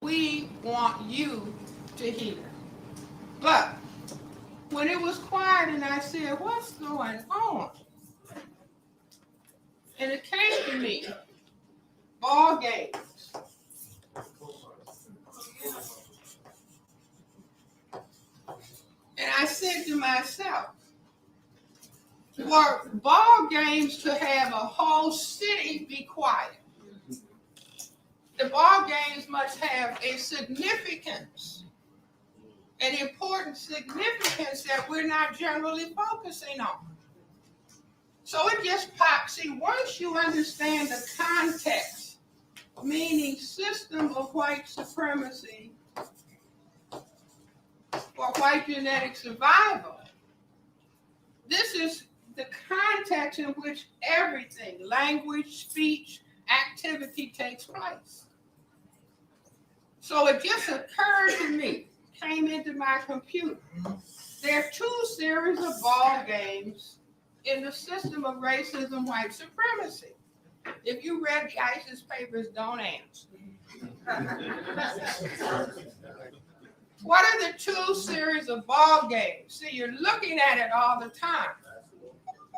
we want you to hear. But when it was quiet and I said, what's going on? And it came to me, ball games. And I said to myself, for ball games to have a whole city be quiet, the ball games must have a significance, an important significance that we're not generally focusing on. So it just pops. See, once you understand the context, meaning system of white supremacy or white genetic survival, this is the context in which everything, language, speech, activity takes place. So it just occurred to me, came into my computer. There are two series of ball games in the system of racism, white supremacy. If you read the ISIS papers, don't answer. What are the two series of ball games? See, you're looking at it all the time.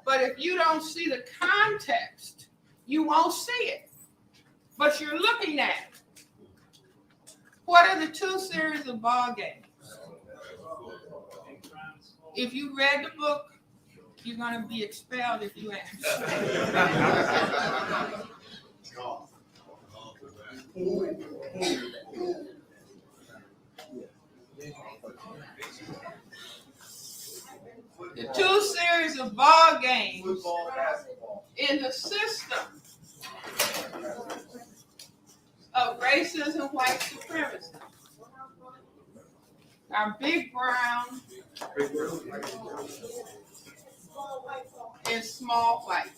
But if you don't see the context, you won't see it. But you're looking at it. What are the two series of ball games? If you read the book, you're going to be expelled if you answer. The two series of ball games in the system of racism, white supremacy are big brown and small white.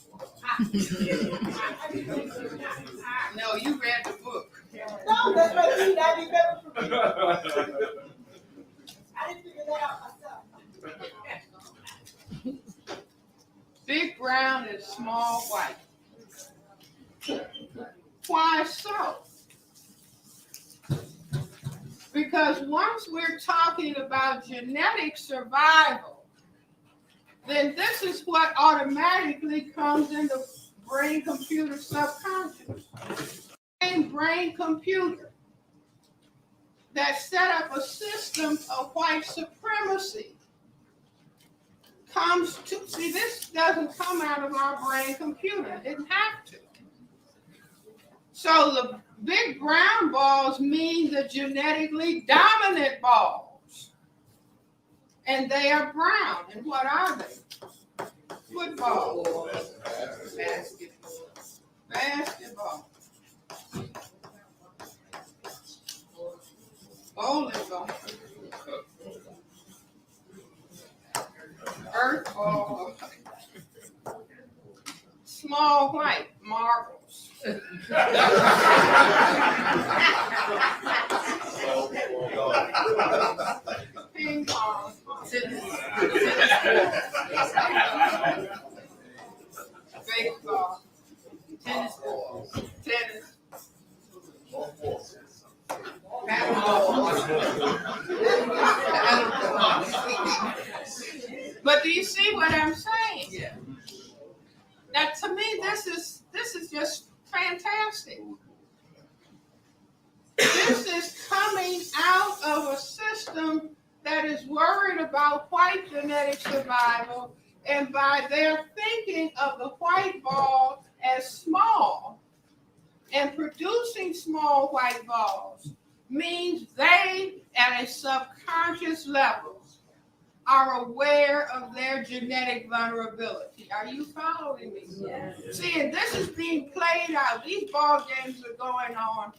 No, you read the book. No, that's what I mean. I did better for me. I didn't figure that out myself. Big brown and small white. Why so? Because once we're talking about genetic survival, then this is what automatically comes in the brain-computer subconscious. Brain-computer that set up a system of white supremacy comes to, see, this doesn't come out of our brain computer. It didn't have to. So the big brown balls mean the genetically dominant balls. And they are brown. And what are they? Football. Basketball. Bowling ball. Earth ball. Small white marbles. Ping pong. Baseball. Tennis. But do you see what I'm saying? Yeah. Now, to me, this is just fantastic. This is coming out of a system that is worried about white genetic survival, and by their thinking of the white ball as small and producing small white balls means they, at a subconscious level, are aware of their genetic vulnerability. Are you following me? Yes. See, and this is being played out. These ball games are going on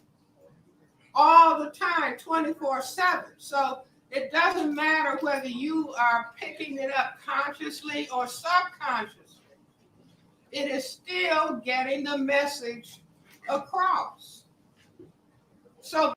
all the time, 24/7. So it doesn't matter whether you are picking it up consciously or subconsciously. It is still getting the message across. So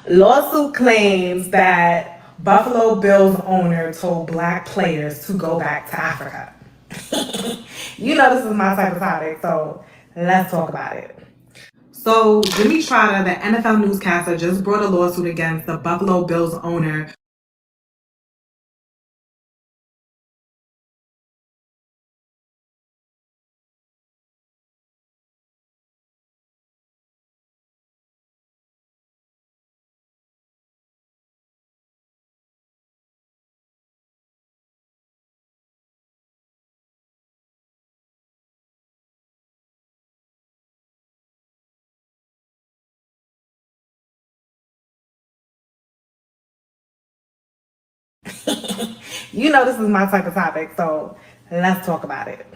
Lawsuit claims that Buffalo Bills owner told black players to go back to Africa. You know this is my type of topic, so let's talk about it. So Jimmy Trotter, the NFL newscaster, just brought a lawsuit against the Buffalo Bills owner. You know this is my type of topic, so let's talk about it.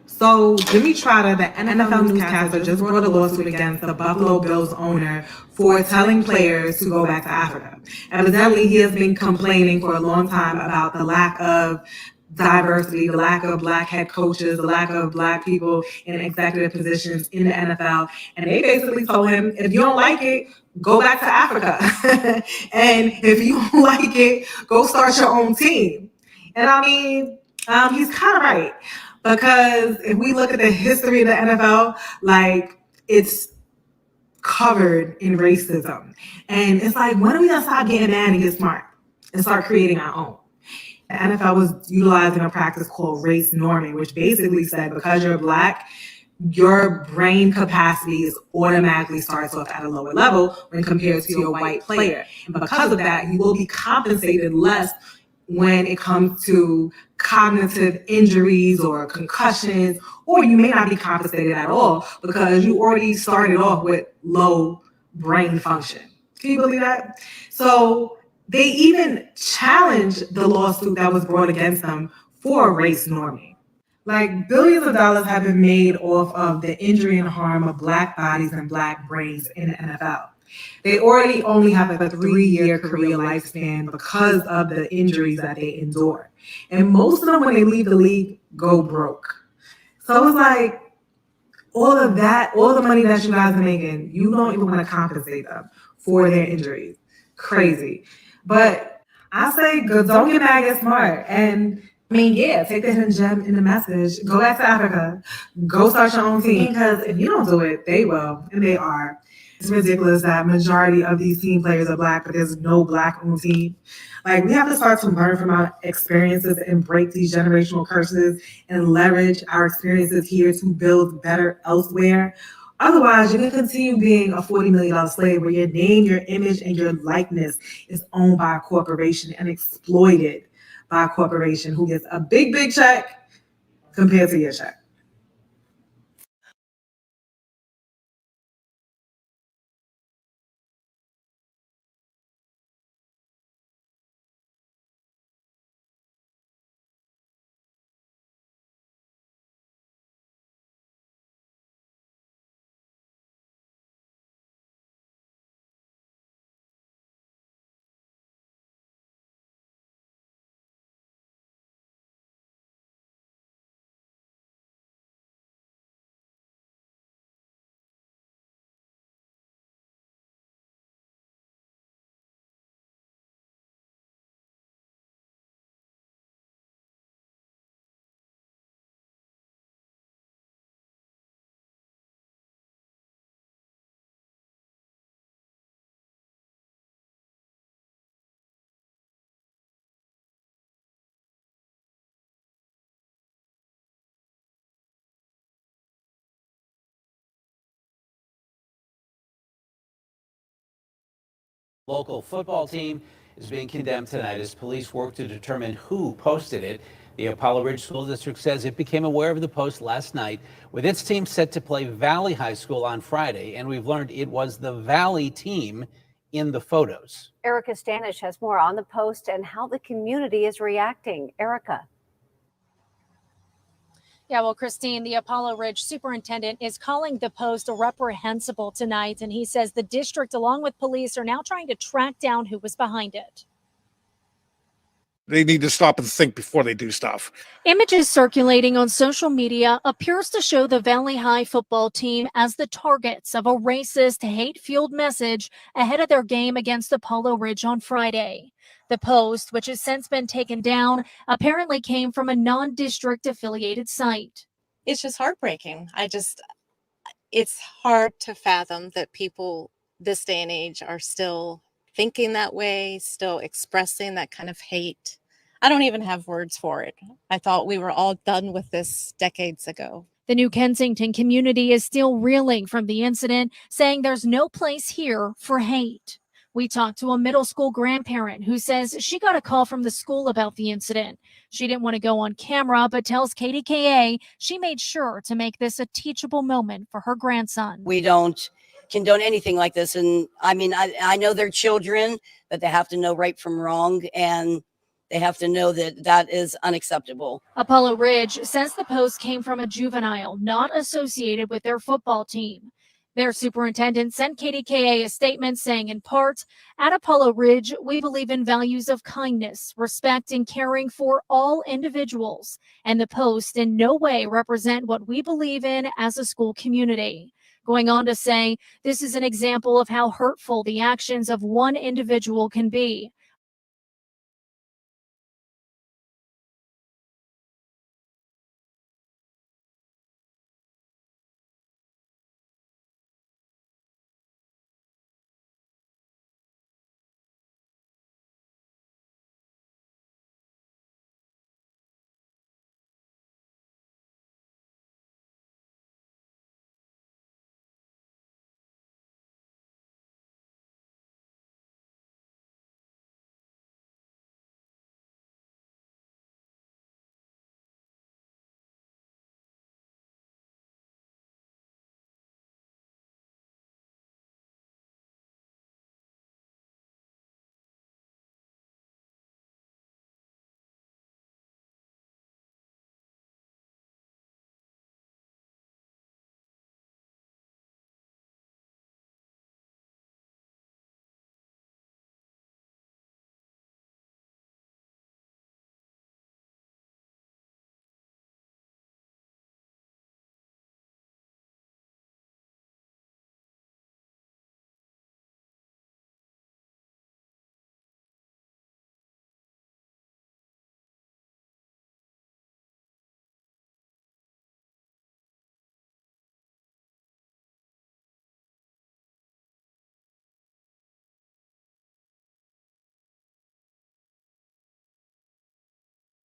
So Jimmy Trotter, the NFL newscaster, just brought a lawsuit against the Buffalo Bills owner for telling players to go back to Africa. Evidently, he has been complaining for a long time about the lack of diversity, the lack of black head coaches, the lack of black people in executive positions in the NFL. And they basically told him, if you don't like it, go back to Africa. And if you don't like it, go start your own team. And I mean, he's kind of right. Because if we look at the history of the NFL, like it's covered in racism. And it's like, when are we gonna stop getting mad and get smart and start creating our own? The NFL was utilizing a practice called race norming, which basically said because you're black, your brain capacity is automatically starts off at a lower level when compared to your white player. And because of that, you will be compensated less when it comes to cognitive injuries or concussions, or you may not be compensated at all because you already started off with low brain function. Can you believe that? So they even challenged the lawsuit that was brought against them for race norming. Like billions of dollars have been made off of the injury and harm of black bodies and black brains in the NFL. They already only have a 3-year career lifespan because of the injuries that they endure. And most of them, when they leave the league, go broke. So it's like all of that, all the money that you guys are making, you don't even want to compensate them for their injuries. Crazy. But I say, good, don't get mad, get smart. And I mean, yeah, take the hidden gem in the message. Go back to Africa. Go start your own team. Because if you don't do it, they will, and they are. It's ridiculous that majority of these team players are black, but there's no black on the team. Like we have to start to learn from our experiences and break these generational curses and leverage our experiences here to build better elsewhere. Otherwise, you're going to continue being a $40 million slave where your name, your image, and your likeness is owned by a corporation and exploited by a corporation who gets a big, big check compared to your check. Local football team is being condemned tonight as police work to determine who posted it. The Apollo Ridge School District says it became aware of the post last night with its team set to play Valley High School on Friday, and we've learned it was the Valley team in the photos. Erica Stanish has more on the post and how the community is reacting. Erica. Yeah, well, Christine, the Apollo Ridge superintendent is calling the post reprehensible tonight, and he says the district, along with police, are now trying to track down who was behind it. they need to stop and think before they do stuff. Images circulating on social media appears to show the Valley High football team as the targets of a racist, hate-fueled message ahead of their game against Apollo Ridge on Friday. The post, which has since been taken down, apparently came from a non-district affiliated site. It's just heartbreaking. It's hard to fathom that people this day and age are still thinking that way, still expressing that kind of hate. I don't even have words for it. I thought we were all done with this decades ago. The New Kensington community is still reeling from the incident, saying there's no place here for hate. We talked to a middle school grandparent who says she got a call from the school about the incident. She didn't want to go on camera, but tells KDKA she made sure to make this a teachable moment for her grandson. We don't condone anything like this. And I mean, I know they're children, but they have to know right from wrong. And they have to know that that is unacceptable. Apollo Ridge says the post came from a juvenile not associated with their football team. Their superintendent sent KDKA a statement saying, in part, at Apollo Ridge, we believe in values of kindness, respect, and caring for all individuals. And the post in no way represent what we believe in as a school community. Going on to say, this is an example of how hurtful the actions of one individual can be.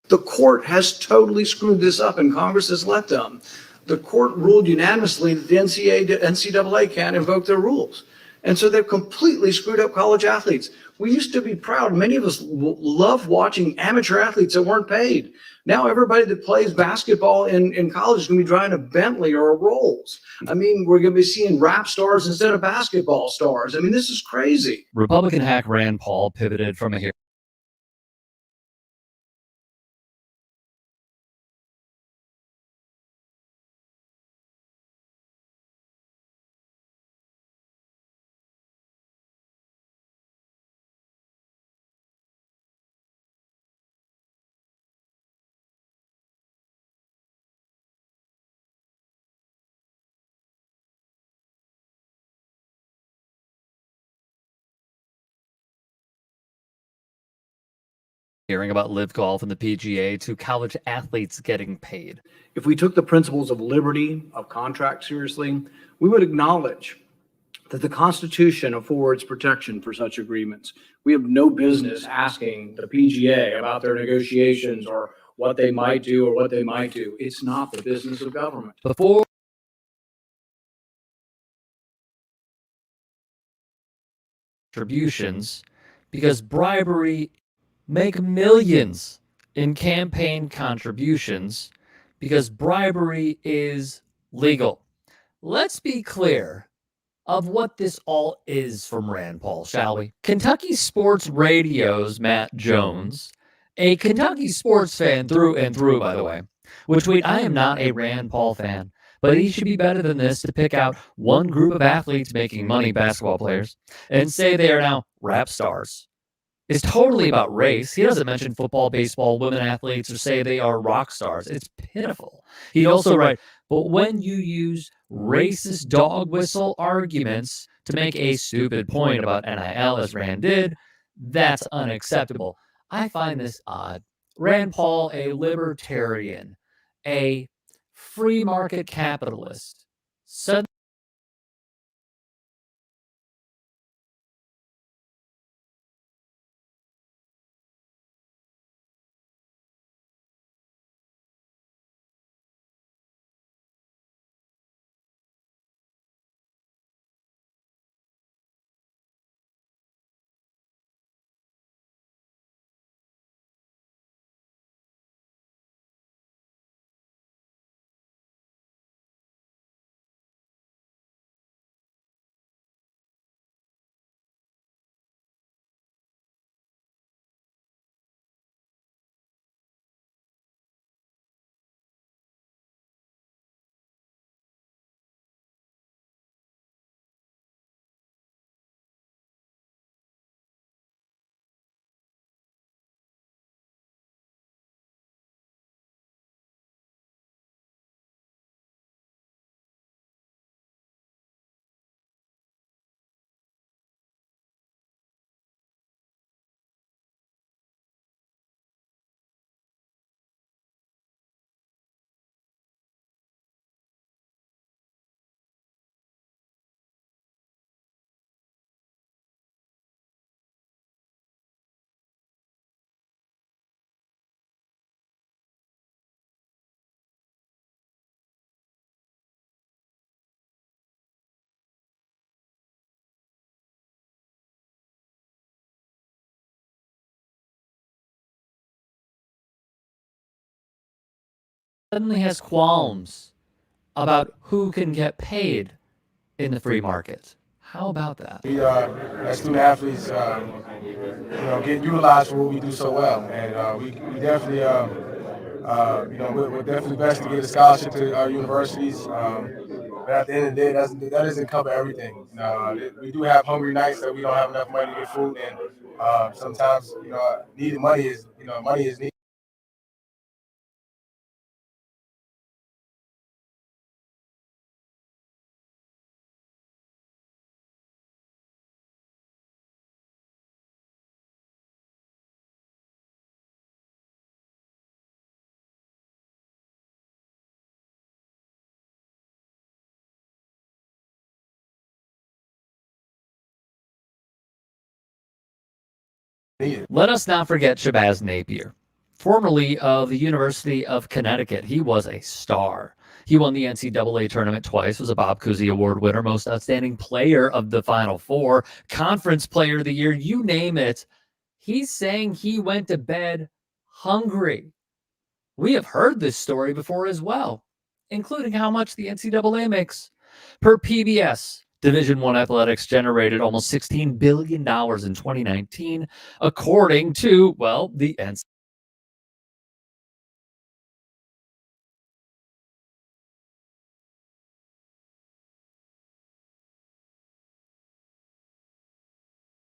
The court has totally screwed this up, and Congress has let them. The court ruled unanimously that the NCAA can't invoke their rules. And so they've completely screwed up college athletes. We used to be proud. Many of us love watching amateur athletes that weren't paid. Now everybody that plays basketball in college is going to be driving a Bentley or a Rolls. I mean, we're going to be seeing rap stars instead of basketball stars. I mean, this is crazy. Republican hack Rand Paul pivoted from a hearing. Hearing about Live Golf and the PGA to college athletes getting paid. If we took the principles of liberty, of contract seriously, we would acknowledge that the Constitution affords protection for such agreements. We have no business asking the PGA about their negotiations or what they might do or what they might do. It's not the business of government. Before contributions, because bribery make millions in campaign contributions, because bribery is legal. Let's be clear of what this all is from Rand Paul, shall we? Kentucky Sports Radio's Matt Jones, a Kentucky sports fan through and through, by the way, would tweet, I am not a Rand Paul fan, but he should be better than this to pick out one group of athletes making money, basketball players, and say they are now rap stars. is totally about race. He doesn't mention football, baseball, women athletes, or say they are rock stars. It's pitiful. He'd also write, but when you use racist dog whistle arguments to make a stupid point about NIL, as Rand did, that's unacceptable. I find this odd. Rand Paul, a libertarian, a free market capitalist, suddenly has qualms about who can get paid in the free market. How about that? We, as student athletes, get utilized for what we do so well, and we definitely, we're definitely best to get a scholarship to our universities. But at the end of the day, that doesn't cover everything. We do have hungry nights that we don't have enough money to get food, and sometimes, needed money is needed. Let us not forget Shabazz Napier, formerly of the University of Connecticut. He was a star. He won the NCAA tournament twice, was a Bob Cousy Award winner, most outstanding player of the Final Four, conference player of the year, you name it. He's saying he went to bed hungry. We have heard this story before as well, including how much the NCAA makes. Per PBS, Division I athletics generated almost $16 billion in 2019, according to, well, the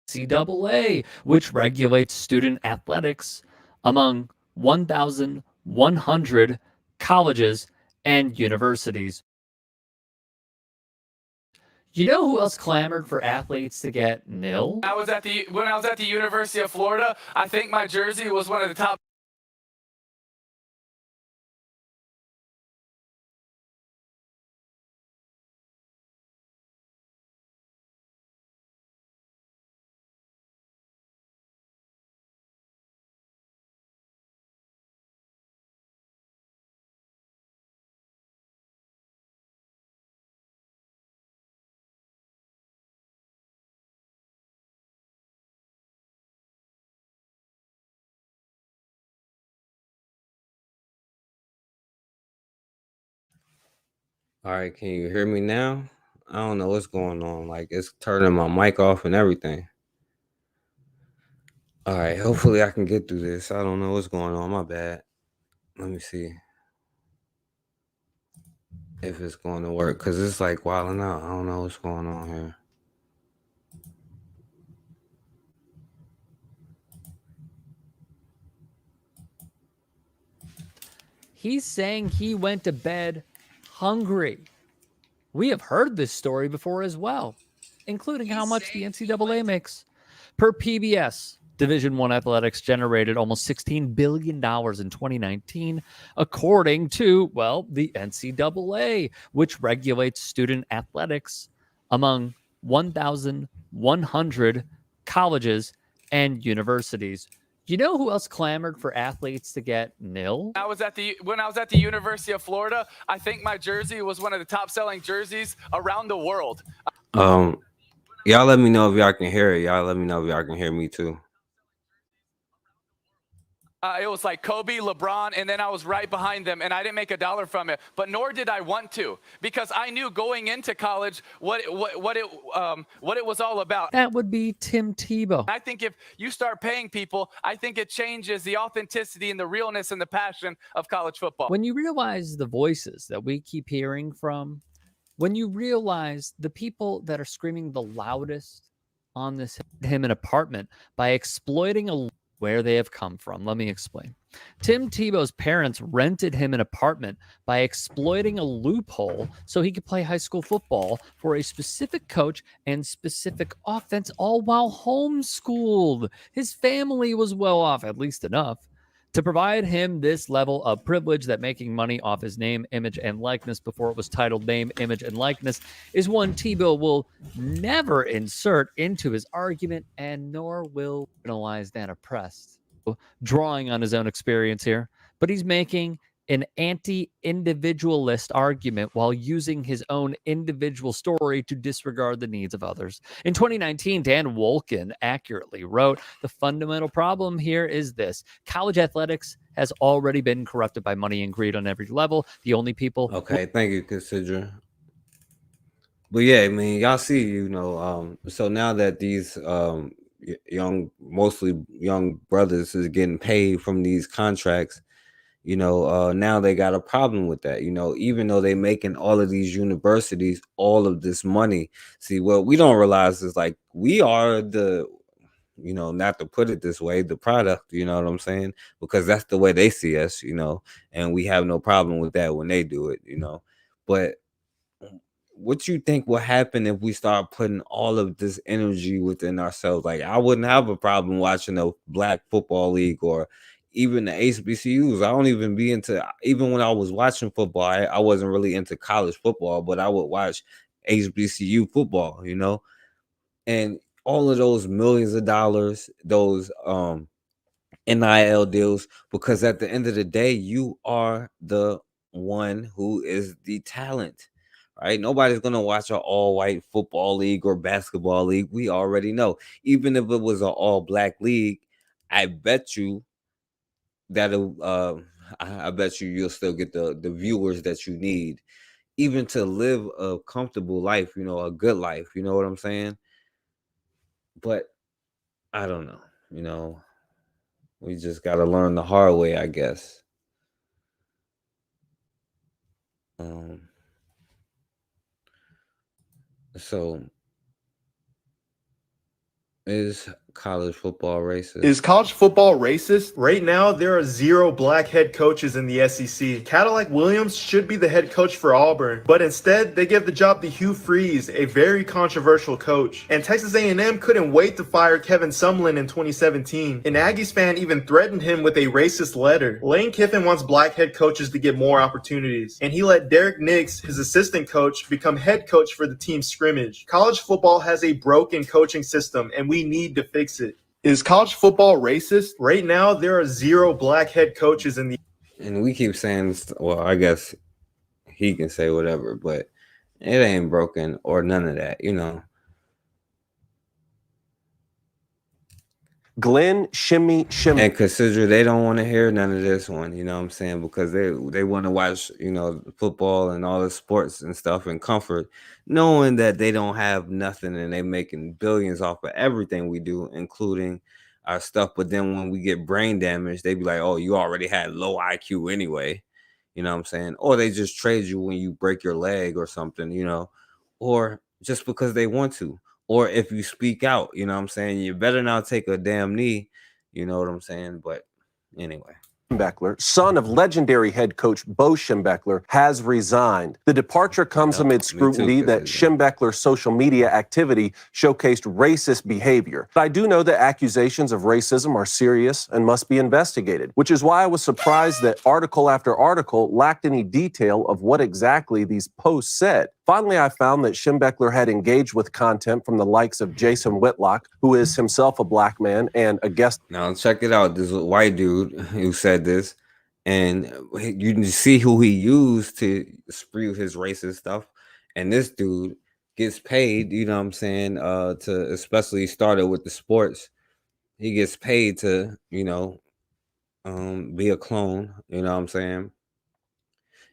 NCAA, which regulates student athletics among 1,100 colleges and universities. You know who else clamored for athletes to get nil? When I was at the University of Florida, I think my jersey was one of the top All right, can you hear me now? I don't know what's going on. Like it's turning my mic off and everything. All right, hopefully I can get through this. I don't know what's going on. My bad. Let me see if it's going to work because it's like wilding out. I don't know what's going on here. He's saying he went to bed hungry. We have heard this story before as well, including how much the NCAA makes. Per PBS, Division I athletics generated almost $16 billion in 2019, according to, well, the NCAA, which regulates student athletics among 1,100 colleges and universities. You know who else clamored for athletes to get nil? When I was at the University of Florida, I think my jersey was one of the top selling jerseys around the world. Y'all let me know if y'all can hear it. Y'all let me know if y'all can hear me too. It was like Kobe, LeBron, and then I was right behind them, and I didn't make $1 from it. But nor did I want to, because I knew going into college what it was all about. That would be Tim Tebow. I think if you start paying people, I think it changes the authenticity and the realness and the passion of college football. When you realize the voices that we keep hearing from, when you realize the people that are screaming the loudest on this him an apartment by exploiting where they have come from. Let me explain. Tim Tebow's parents rented him an apartment by exploiting a loophole so he could play high school football for a specific coach and specific offense, all while homeschooled. His family was well off, at least enough, to provide him this level of privilege that making money off his name, image, and likeness before it was titled Name, Image, and Likeness is one Tebow will never insert into his argument, and nor will penalize that oppressed. Drawing on his own experience here, but he's making an anti-individualist argument while using his own individual story to disregard the needs of others. In 2019, Dan Wolken accurately wrote, the fundamental problem here is this: college athletics has already been corrupted by money and greed on every level. The only people... Okay, thank you, Consider. But yeah, I mean, y'all see, so now that these mostly young brothers is getting paid from these contracts, now they got a problem with that, even though they making all of these universities all of this money. See, what we don't realize is like we are the, not to put it this way, the product, you know what I'm saying? Because that's the way they see us, and we have no problem with that when they do it, But what you think will happen if we start putting all of this energy within ourselves? Like, I wouldn't have a problem watching a black football league or even the HBCUs. I don't even be into, even when I was watching football, I wasn't really into college football, but I would watch HBCU football, and all of those millions of dollars, those NIL deals, because at the end of the day, you are the one who is the talent. Right? Nobody's going to watch an all-white football league or basketball league. We already know. Even if it was an all-black league, I bet you that I bet you'll still get the viewers that you need, even to live a comfortable life, a good life. You know what I'm saying? But I don't know. We just got to learn the hard way, I guess. So, is college football racist? Is college football racist? Right now, there are 0 black head coaches in the SEC. Cadillac Williams should be the head coach for Auburn, but instead, they give the job to Hugh Freeze, a very controversial coach. And Texas A&M couldn't wait to fire Kevin Sumlin in 2017. An Aggies fan even threatened him with a racist letter. Lane Kiffin wants black head coaches to get more opportunities, and he let Derek Nix, his assistant coach, become head coach for the team's scrimmage. College football has a broken coaching system, and we need to fix it. Is college football racist? Right now, there are 0 black head coaches in the... And we keep saying, well, I guess he can say whatever, but it ain't broken or none of that, Glenn, shimmy. And consider they don't want to hear none of this one, you know what I'm saying? Because they want to watch, football and all the sports and stuff in comfort, knowing that they don't have nothing and they making billions off of everything we do, including our stuff. But then when we get brain damage, they be like, oh, you already had low IQ anyway, you know what I'm saying? Or they just trade you when you break your leg or something, or just because they want to. Or if you speak out, you know what I'm saying? You better not take a damn knee, you know what I'm saying? But anyway. Schembechler, son of legendary head coach Bo Schembechler, has resigned. The departure comes amid scrutiny that Schembechler's social media activity showcased racist behavior. But I do know that accusations of racism are serious and must be investigated, which is why I was surprised that article after article lacked any detail of what exactly these posts said. Finally, I found that Schembechler had engaged with content from the likes of Jason Whitlock, who is himself a black man and a guest. Now check it out. This white dude who said this, and you can see who he used to spew his racist stuff. And this dude gets paid, you know what I'm saying, to, especially started with the sports. He gets paid to, you know, be a clone, you know what I'm saying?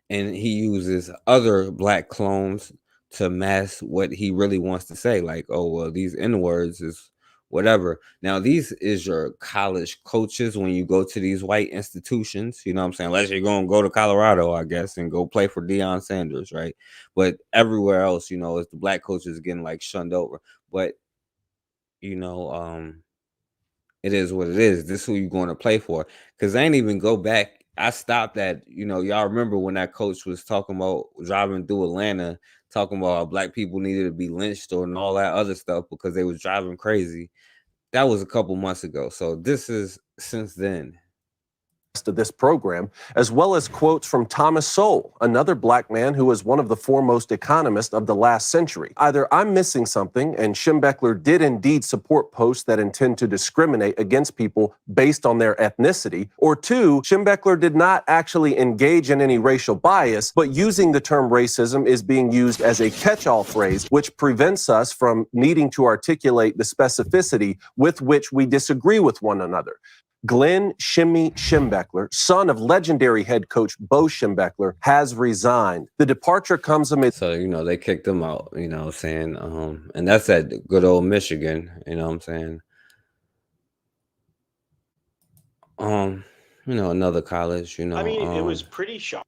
And he uses other black clones to mask what he really wants to say, like, oh well, these N-words is whatever. Now these is your college coaches when you go to these white institutions, you know what I'm saying, unless you're gonna go to Colorado, I guess, and go play for Deion Sanders, right? But everywhere else, you know, it's the black coaches getting like shunned over. But you know, it is what it is. This is who you're going to play for. Because I ain't even go back. I stopped at, you know, y'all remember when that coach was talking about driving through Atlanta, talking about how black people needed to be lynched or and all that other stuff because they was driving crazy. That was a couple months ago. So this is since then. Of this program, as well as quotes from Thomas Sowell, another black man who was one of the foremost economists of the last century. Either I'm missing something, and Schembechler did indeed support posts that intend to discriminate against people based on their ethnicity, or two, Schembechler did not actually engage in any racial bias, but using the term racism is being used as a catch-all phrase, which prevents us from needing to articulate the specificity with which we disagree with one another. Glenn Shimmy Schembechler, son of legendary head coach Bo Schembechler, has resigned. The departure comes amid. So, you know, they kicked him out, you know what I'm saying? And that's at good old Michigan, you know what I'm saying? You know, another college, you know. I mean, it was pretty shocking.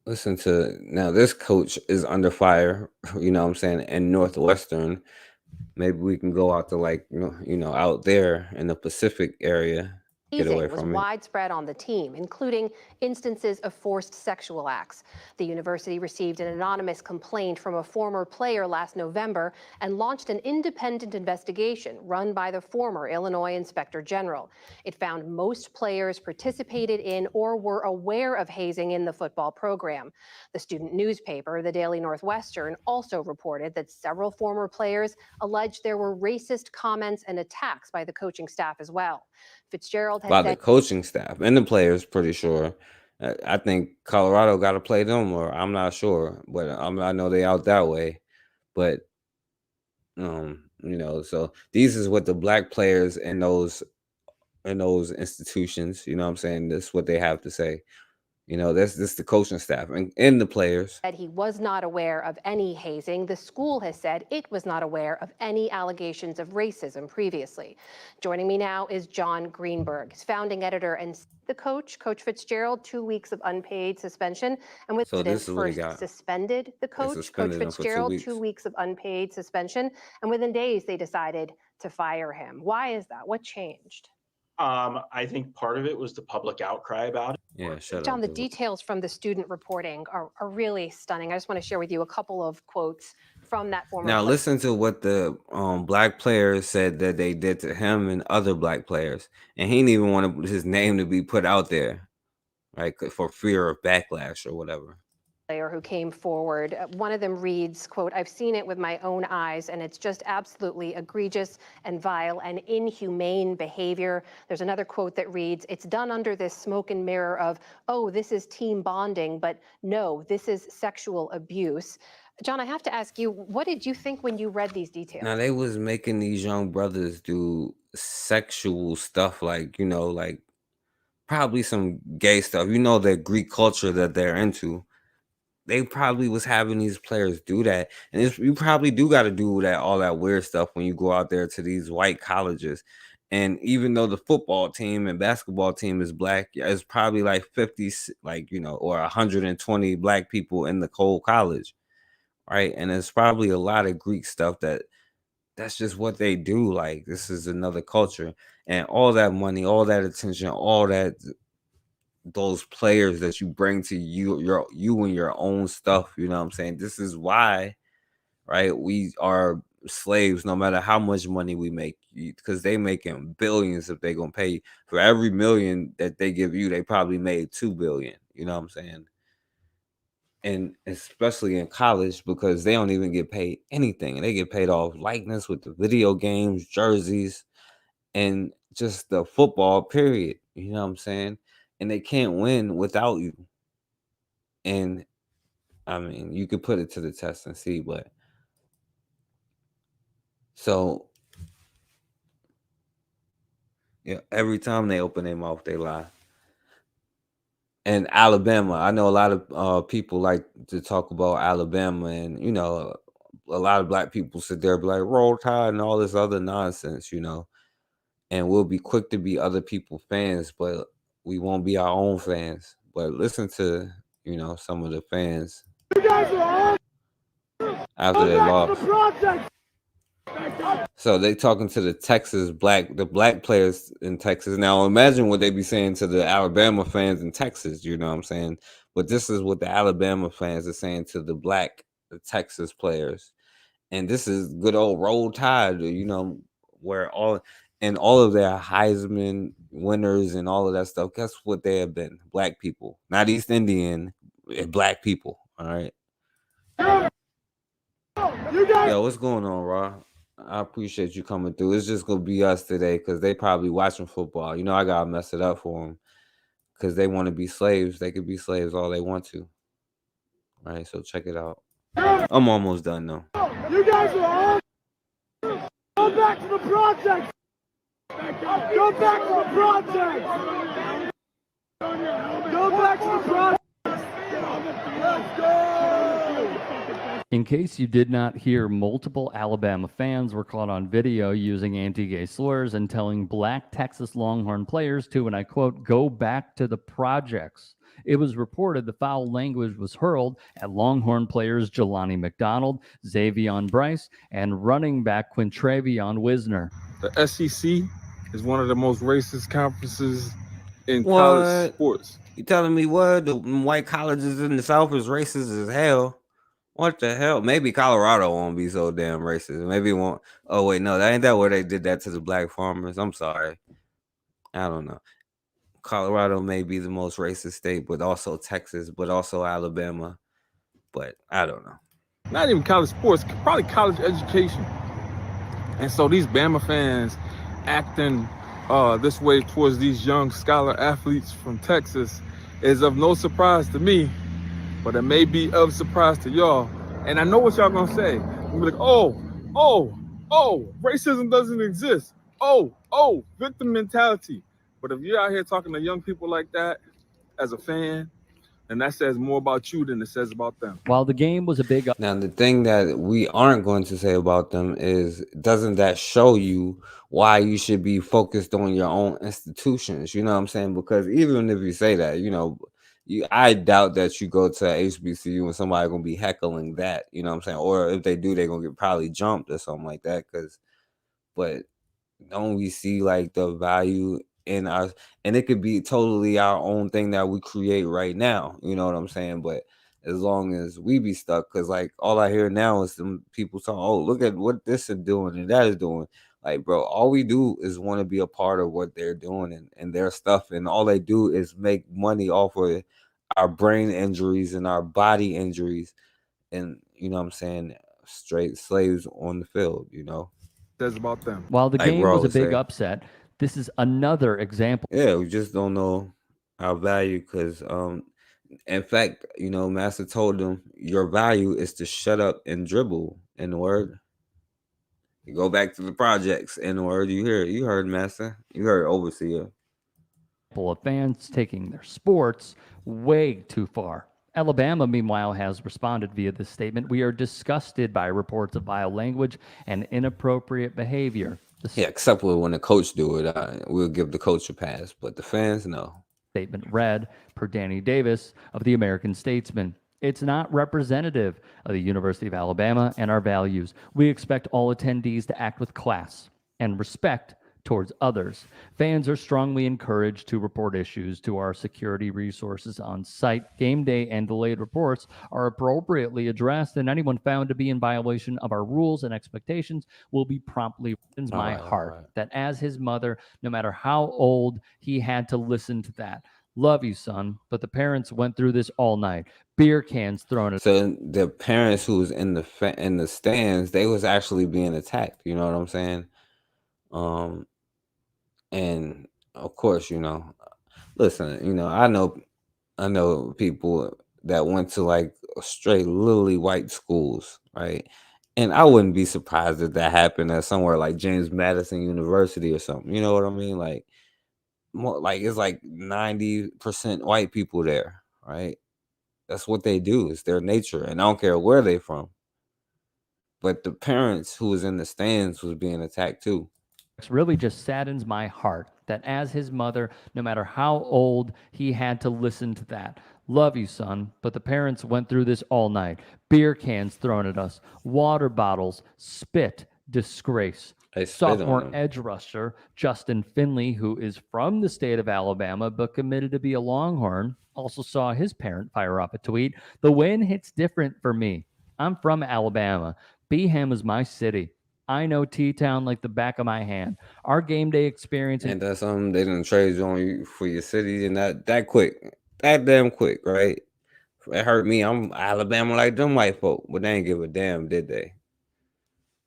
Listen to now, this coach is under fire, you know what I'm saying, in Northwestern. Maybe we can go out to like, you know, out there in the Pacific area, get away Was from it. widespread on the team, including instances of forced sexual acts. The university received an anonymous complaint from a former player last November and launched an independent investigation run by the former Illinois Inspector General. It found most players participated in or were aware of hazing in the football program. The student newspaper, the Daily Northwestern, also reported that several former players alleged there were racist comments and attacks by the coaching staff as well. Fitzgerald has By said the coaching staff and the players, pretty sure. I think Colorado got to play them, or I'm not sure, but I know they out that way. But you know, so these is what the black players in those institutions, you know what I'm saying, this is what they have to say. You know, this the coaching staff and the players. He was not aware of any hazing. The school has said it was not aware of any allegations of racism previously. Joining me now is John Greenberg, his founding editor and the coach, Coach Fitzgerald, 2 weeks of unpaid suspension. And with So this is what he first got. suspended the coach, Coach suspended him for 2 Fitzgerald, weeks. 2 weeks of unpaid suspension. And within days, they decided to fire him. Why is that? What changed? I think part of it was the public outcry about it. Yeah, shut John, up. the details from the student reporting are really stunning. I just want to share with you a couple of quotes from that former Now player. listen to what the black players said that they did to him and other black players, and he didn't even want his name to be put out there, right, for fear of backlash or whatever. Player who came forward. One of them reads, quote, "I've seen it with my own eyes, and it's just absolutely egregious and vile and inhumane behavior." There's another quote that reads, "It's done under this smoke and mirror of, oh, this is team bonding, but no, this is sexual abuse." John, I have to ask you, what did you think when you read these details? Now they was making these young brothers do sexual stuff, like, you know, like probably some gay stuff, you know, the Greek culture that they're into. They probably was having these players do that, and you probably do got to do that, all that weird stuff when you go out there to these white colleges. And even though the football team and basketball team is black, it's probably like 50, like, you know, or 120 black people in the whole college, right? And it's probably a lot of Greek stuff that's just what they do. Like, this is another culture. and all that money, all that attention, all that those players that you bring to you and your own stuff. You know what I'm saying? This is why, right? We are slaves no matter how much money we make, because they making billions. If they gonna pay for every million that they give you, they probably made 2 billion. You know what I'm saying? And especially in college, because they don't even get paid anything, and they get paid off likeness with the video games, jerseys, and just the football period. You know what I'm saying? And they can't win without you. And I mean, you could put it to the test and see, but so yeah, every time they open their mouth, they lie. And Alabama, I know a lot of people like to talk about Alabama, and a lot of black people sit there and be like Roll Tide and all this other nonsense, and we'll be quick to be other people's fans, but we won't be our own fans. But listen to some of the fans after they lost. So they talking to the black players in Texas. Now imagine what they be saying to the Alabama fans in Texas, you know what I'm saying? But this is what the Alabama fans are saying to the Texas players. And this is good old Roll Tide, where all of their Heisman winners and all of that stuff, guess what they have been? Black people. Not East Indian, black people. All right. Yo, what's going on, Raw? I appreciate you coming through. It's just gonna be us today because they probably watching football. I gotta mess it up for them because they want to be slaves. They could be slaves all they want to. All right, so check it out. I'm almost done though. You guys are all go back to the project. Go back to the project. Go back to the project. Let's go. In case you did not hear, multiple Alabama fans were caught on video using anti-gay slurs and telling black Texas Longhorn players to, and I quote, go back to the projects. It was reported the foul language was hurled at Longhorn players Jelani McDonald, Xavion Bryce, and running back Quintravion Wisner. The SEC is one of the most racist conferences in college sports. You telling me what? The white colleges in the South is racist as hell? What the hell? Maybe Colorado won't be so damn racist. Maybe it won't. Oh, wait, no, that ain't that where they did that to the black farmers. I'm sorry. I don't know. Colorado may be the most racist state, but also Texas, but also Alabama. But I don't know. Not even college sports, probably college education. And so these Bama fans acting this way towards these young scholar athletes from Texas is of no surprise to me, but it may be of surprise to y'all. And I know what y'all gonna say. You'll be like, oh, racism doesn't exist. Oh, victim mentality. But if you're out here talking to young people like that as a fan, then that says more about you than it says about them. While the game was a big... Now, the thing that we aren't going to say about them is, doesn't that show you why you should be focused on your own institutions? You know what I'm saying? Because even if you say that, I doubt that you go to HBCU and somebody going to be heckling that, you know what I'm saying? Or if they do, they're going to get probably jumped or something like that. But don't we see like the value in us? And it could be totally our own thing that we create right now. You know what I'm saying? But as long as we be stuck, because like all I hear now is some people talking, oh, look at what this is doing and that is doing. Like, bro, all we do is want to be a part of what they're doing and their stuff. And all they do is make money off of our brain injuries and our body injuries. And, you know what I'm saying? Straight slaves on the field, Says about them. While the Like game was a big upset, this is another example. Yeah, we just don't know our value because, in fact, Master told them your value is to shut up and dribble. In the word, you go back to the projects. In the word, you heard Master, you heard Overseer. Of fans taking their sports way too far. Alabama, meanwhile, has responded via this statement. We are disgusted by reports of vile language and inappropriate behavior. Yeah, except for when the coach do it, we'll give the coach a pass, but the fans, no. Statement read per Danny Davis of the American Statesman. It's not representative of the University of Alabama and our values. We expect all attendees to act with class and respect towards others. Fans are strongly encouraged to report issues to our security resources on site. Game day and delayed reports are appropriately addressed, and anyone found to be in violation of our rules and expectations will be promptly. My heart that as his mother, no matter how old, he had to listen to that. Love you, son, but the parents went through this all night. Beer cans thrown at. So the parents who was in the stands, they was actually being attacked. You know what I'm saying? And of course, listen, I know people that went to like straight literally white schools, right? And I wouldn't be surprised if that happened at somewhere like James Madison University or something. You know what I mean? Like more like it's like 90% white people there, right? That's what they do. It's their nature. And I don't care where they from. But the parents who was in the stands was being attacked too. Really just saddens my heart that as his mother, no matter how old, he had to listen to that. Love you, son, but the parents went through this all night. Beer cans thrown at us, water bottles, spit, disgrace. They spit on Sophomore them. edge rusher Justin Finley, who is from the state of Alabama but committed to be a Longhorn, also saw his parent fire up a tweet. The win hits different for me. I'm from Alabama. Beham is my city. I know T-Town like the back of my hand. Our game day experience. And that's something they didn't trade you on you for your city and that quick. That damn quick, right? It hurt me. I'm Alabama like them white folk, but they ain't give a damn, did they?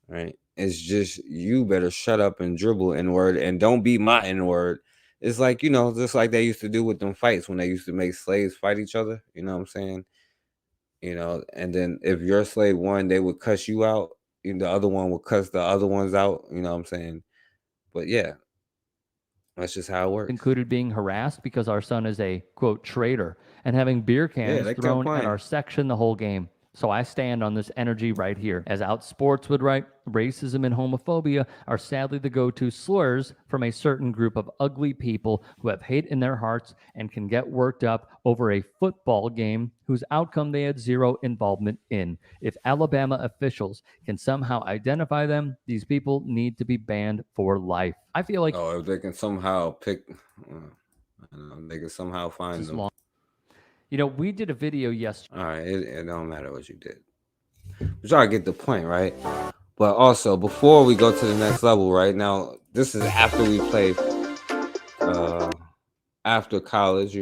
Right? It's just you better shut up and dribble N-word and don't be my N-word. It's like, just like they used to do with them fights when they used to make slaves fight each other. You know what I'm saying? And then if your slave won, they would cuss you out. The other one would cuss the other ones out. You know what I'm saying? But yeah, that's just how it works. Included being harassed because our son is a, quote, traitor and having beer cans they kept thrown at playing. our section the whole game. So I stand on this energy right here. As Out Sports would write, racism and homophobia are sadly the go-to slurs from a certain group of ugly people who have hate in their hearts and can get worked up over a football game whose outcome they had zero involvement in. If Alabama officials can somehow identify them, these people need to be banned for life. I feel like if they can somehow pick, they can somehow find them. We did a video yesterday. All right, it don't matter what you did. We're trying to get the point, right? But also, before we go to the next level, right now, this is after we play, after college.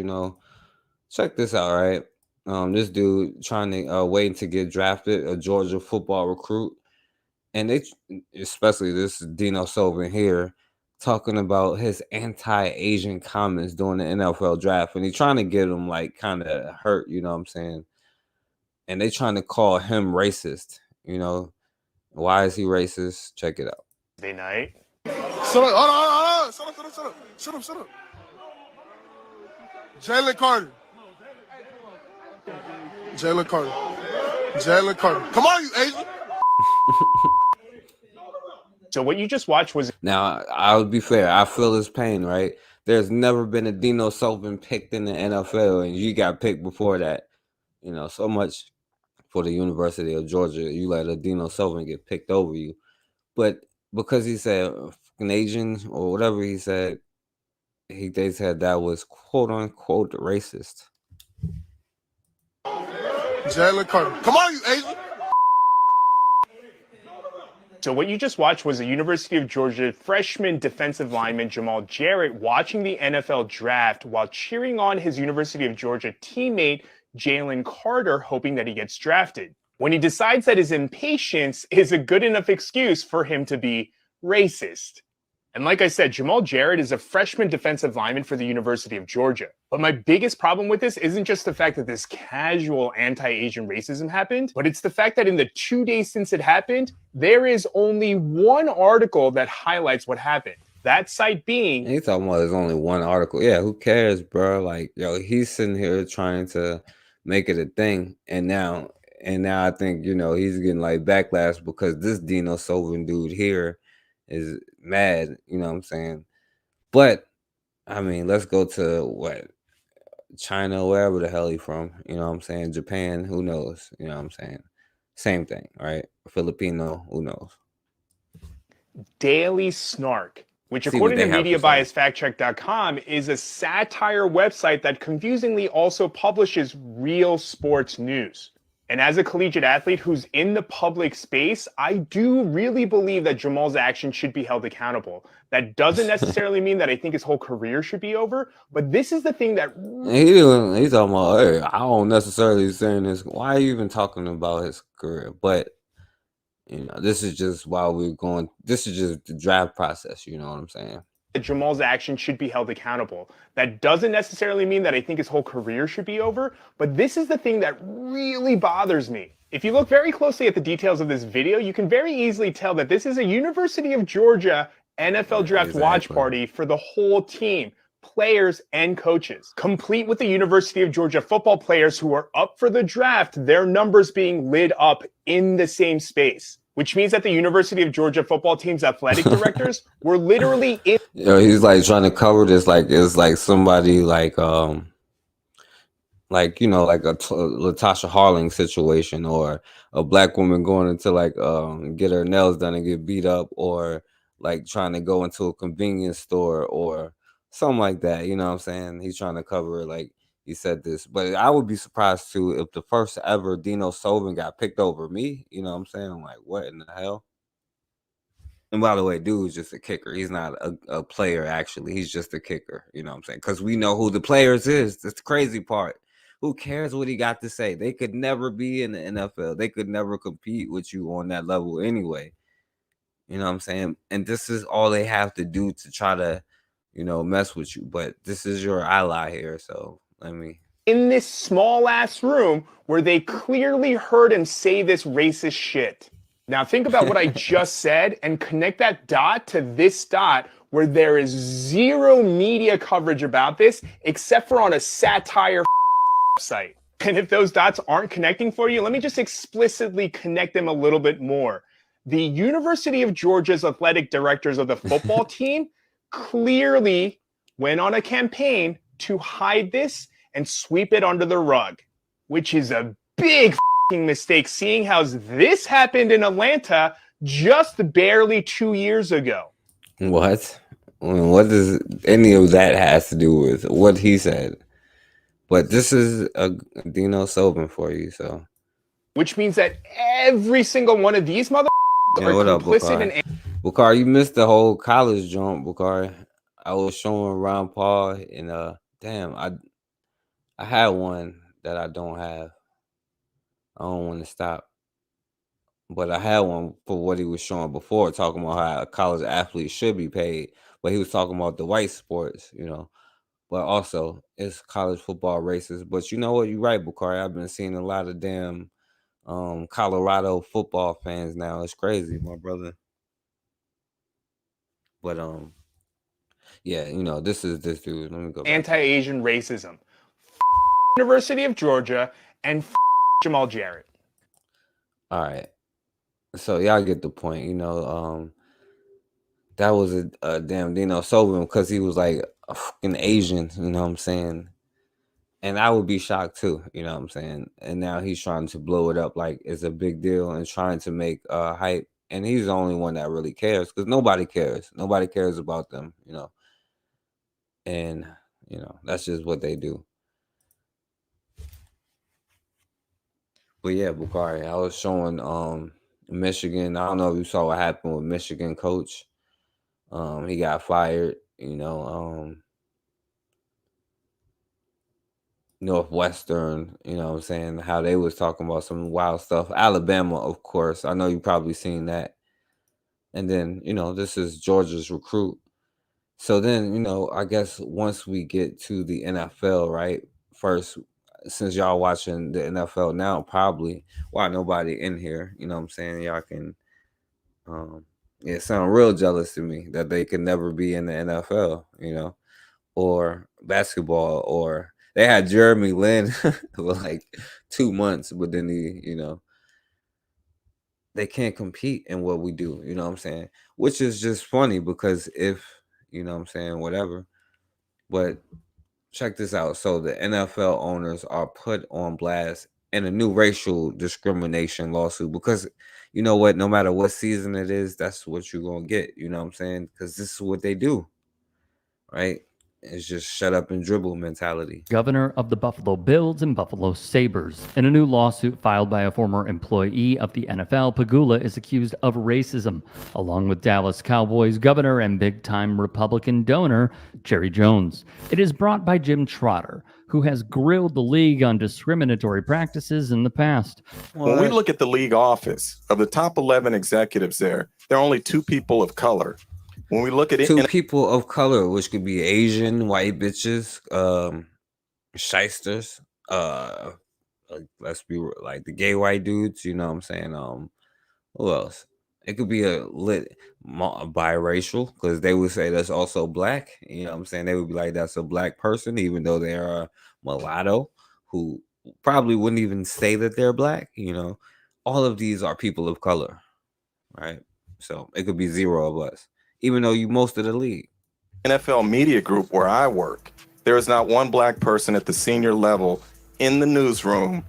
Check this out, right? This dude trying to waiting to get drafted, a Georgia football recruit, and they, especially this Dino Sullivan here, talking about his anti-Asian comments during the NFL draft, and he's trying to get him like kind of hurt, you know what I'm saying? And they trying to call him racist, Why is he racist? Check it out. Day night. Shut up, hold on. Shut up. Jalen Carter. Come on, you Asian. So what you just watched was... Now, I'll be fair. I feel his pain, right? There's never been a Dino Sullivan picked in the NFL, and you got picked before that. So much for the University of Georgia. You let a Dino Sullivan get picked over you. But because he said Asian or whatever he said, they said that was quote-unquote racist. Jalen Carter. Come on, you Asian. So what you just watched was the University of Georgia freshman defensive lineman Jamal Jarrett watching the NFL draft while cheering on his University of Georgia teammate Jalen Carter, hoping that he gets drafted. When he decides that his impatience is a good enough excuse for him to be racist. And like I said, Jamal Jarrett is a freshman defensive lineman for the University of Georgia. But my biggest problem with this isn't just the fact that this casual anti-Asian racism happened, but it's the fact that in the 2 days since it happened, there is only one article that highlights what happened. That site being... And he's talking about there's only one article. Yeah, who cares, bro? Like, he's sitting here trying to make it a thing. And now I think, he's getting like backlash because this Dino Sullivan dude here is mad, you know what I'm saying? But I mean, let's go to China, wherever the hell he from, you know what I'm saying? Japan, who knows? You know what I'm saying? Same thing, right? Filipino, who knows? Daily Snark. which See what according they to have to say. MediaBiasFactCheck.com is a satire website that confusingly also publishes real sports news. And as a collegiate athlete who's in the public space, I do really believe that Jamal's actions should be held accountable. That doesn't necessarily mean that I think his whole career should be over, but this is the thing that He's talking about, hey, I don't necessarily saying this. Why are you even talking about his career? But this is just while we're going. This is just the draft process. You know what I'm saying? that Jamal's actions should be held accountable. That doesn't necessarily mean that I think his whole career should be over, but this is the thing that really bothers me. If you look very closely at the details of this video, you can very easily tell that this is a University of Georgia NFL draft watch party for the whole team, players and coaches, complete with the University of Georgia football players who are up for the draft, their numbers being lit up in the same space. Which means that the University of Georgia football team's athletic directors were literally in. He's like trying to cover this like it's like somebody like a Latasha Harling situation, or a black woman going into like get her nails done and get beat up, or like trying to go into a convenience store or something like that. You know what I'm saying? He's trying to cover it like he said this. But I would be surprised too if the first ever Dino Sobin got picked over me. You know what I'm saying? I'm like, what in the hell? And by the way, dude's just a kicker. He's not a player, actually. He's just a kicker. You know what I'm saying? Because we know who the players is. That's the crazy part. Who cares what he got to say? They could never be in the NFL. They could never compete with you on that level anyway. You know what I'm saying? And this is all they have to do to try to, mess with you. But this is your ally here. So let me. In this small ass room where they clearly heard him say this racist shit. Now think about what I just said and connect that dot to this dot where there is zero media coverage about this except for on a satire site. And if those dots aren't connecting for you, let me just explicitly connect them a little bit more. The University of Georgia's athletic directors of the football team clearly went on a campaign to hide this and sweep it under the rug, which is a big mistake, seeing how this happened in Atlanta just barely 2 years ago. What? What does any of that has to do with what he said? But this is a Dino Sobin for you, so. Which means that every single one of these mother are what up, complicit in. Bukhari, you missed the whole college jump, Bukhari. I was showing Ron Paul, and damn, I had one that I don't have. I don't want to stop. But I had one for what he was showing before, talking about how a college athlete should be paid. But he was talking about the white sports, But also, it's college football racist. But you know what? You're right, Bukhari. I've been seeing a lot of damn Colorado football fans now. It's crazy, my brother. But yeah, this is this dude. Let me go back. Anti-Asian racism. University of Georgia and Jamal Jarrett. All right. So y'all get the point, that was a damn Dino Sobin because he was like a fucking Asian, you know what I'm saying? And I would be shocked too, you know what I'm saying? And now he's trying to blow it up like it's a big deal and trying to make hype. And he's the only one that really cares because nobody cares. Nobody cares about them, And, that's just what they do. But yeah, Bukhari, I was showing Michigan. I don't know if you saw what happened with Michigan coach. He got fired, Northwestern, you know what I'm saying, how they was talking about some wild stuff. Alabama, of course. I know you probably seen that. And then, this is Georgia's recruit. So then, I guess once we get to the NFL, right? First, since y'all watching the NFL now, probably why nobody in here, you know what I'm saying? Y'all can it sound real jealous to me that they could never be in the NFL, or basketball, or they had Jeremy Lin for like 2 months, but then they can't compete in what we do, you know what I'm saying? Which is just funny because if, you know what I'm saying, whatever. But check this out. So the NFL owners are put on blast and a new racial discrimination lawsuit, because you know what, no matter what season it is, that's what you're gonna get. You know what I'm saying? Because this is what they do, right? It's just shut up and dribble mentality. Governor of the Buffalo Bills and Buffalo Sabres. In a new lawsuit filed by a former employee of the NFL, Pegula is accused of racism, along with Dallas Cowboys governor and big-time Republican donor Jerry Jones. It is brought by Jim Trotter, who has grilled the league on discriminatory practices in the past. When we look at the league office, of the top 11 executives there are only 2 people of color. When we look at it, 2 people of color, which could be Asian, white bitches, shysters, let's be like the gay white dudes, you know what I'm saying? Who else? It could be a biracial, because they would say that's also black. You know what I'm saying? They would be like, that's a black person, even though they are a mulatto, who probably wouldn't even say that they're black. You know, all of these are people of color, right? So it could be 0 of us, even though you most of the league. NFL media group where I work, there is not one black person at the senior level in the newsroom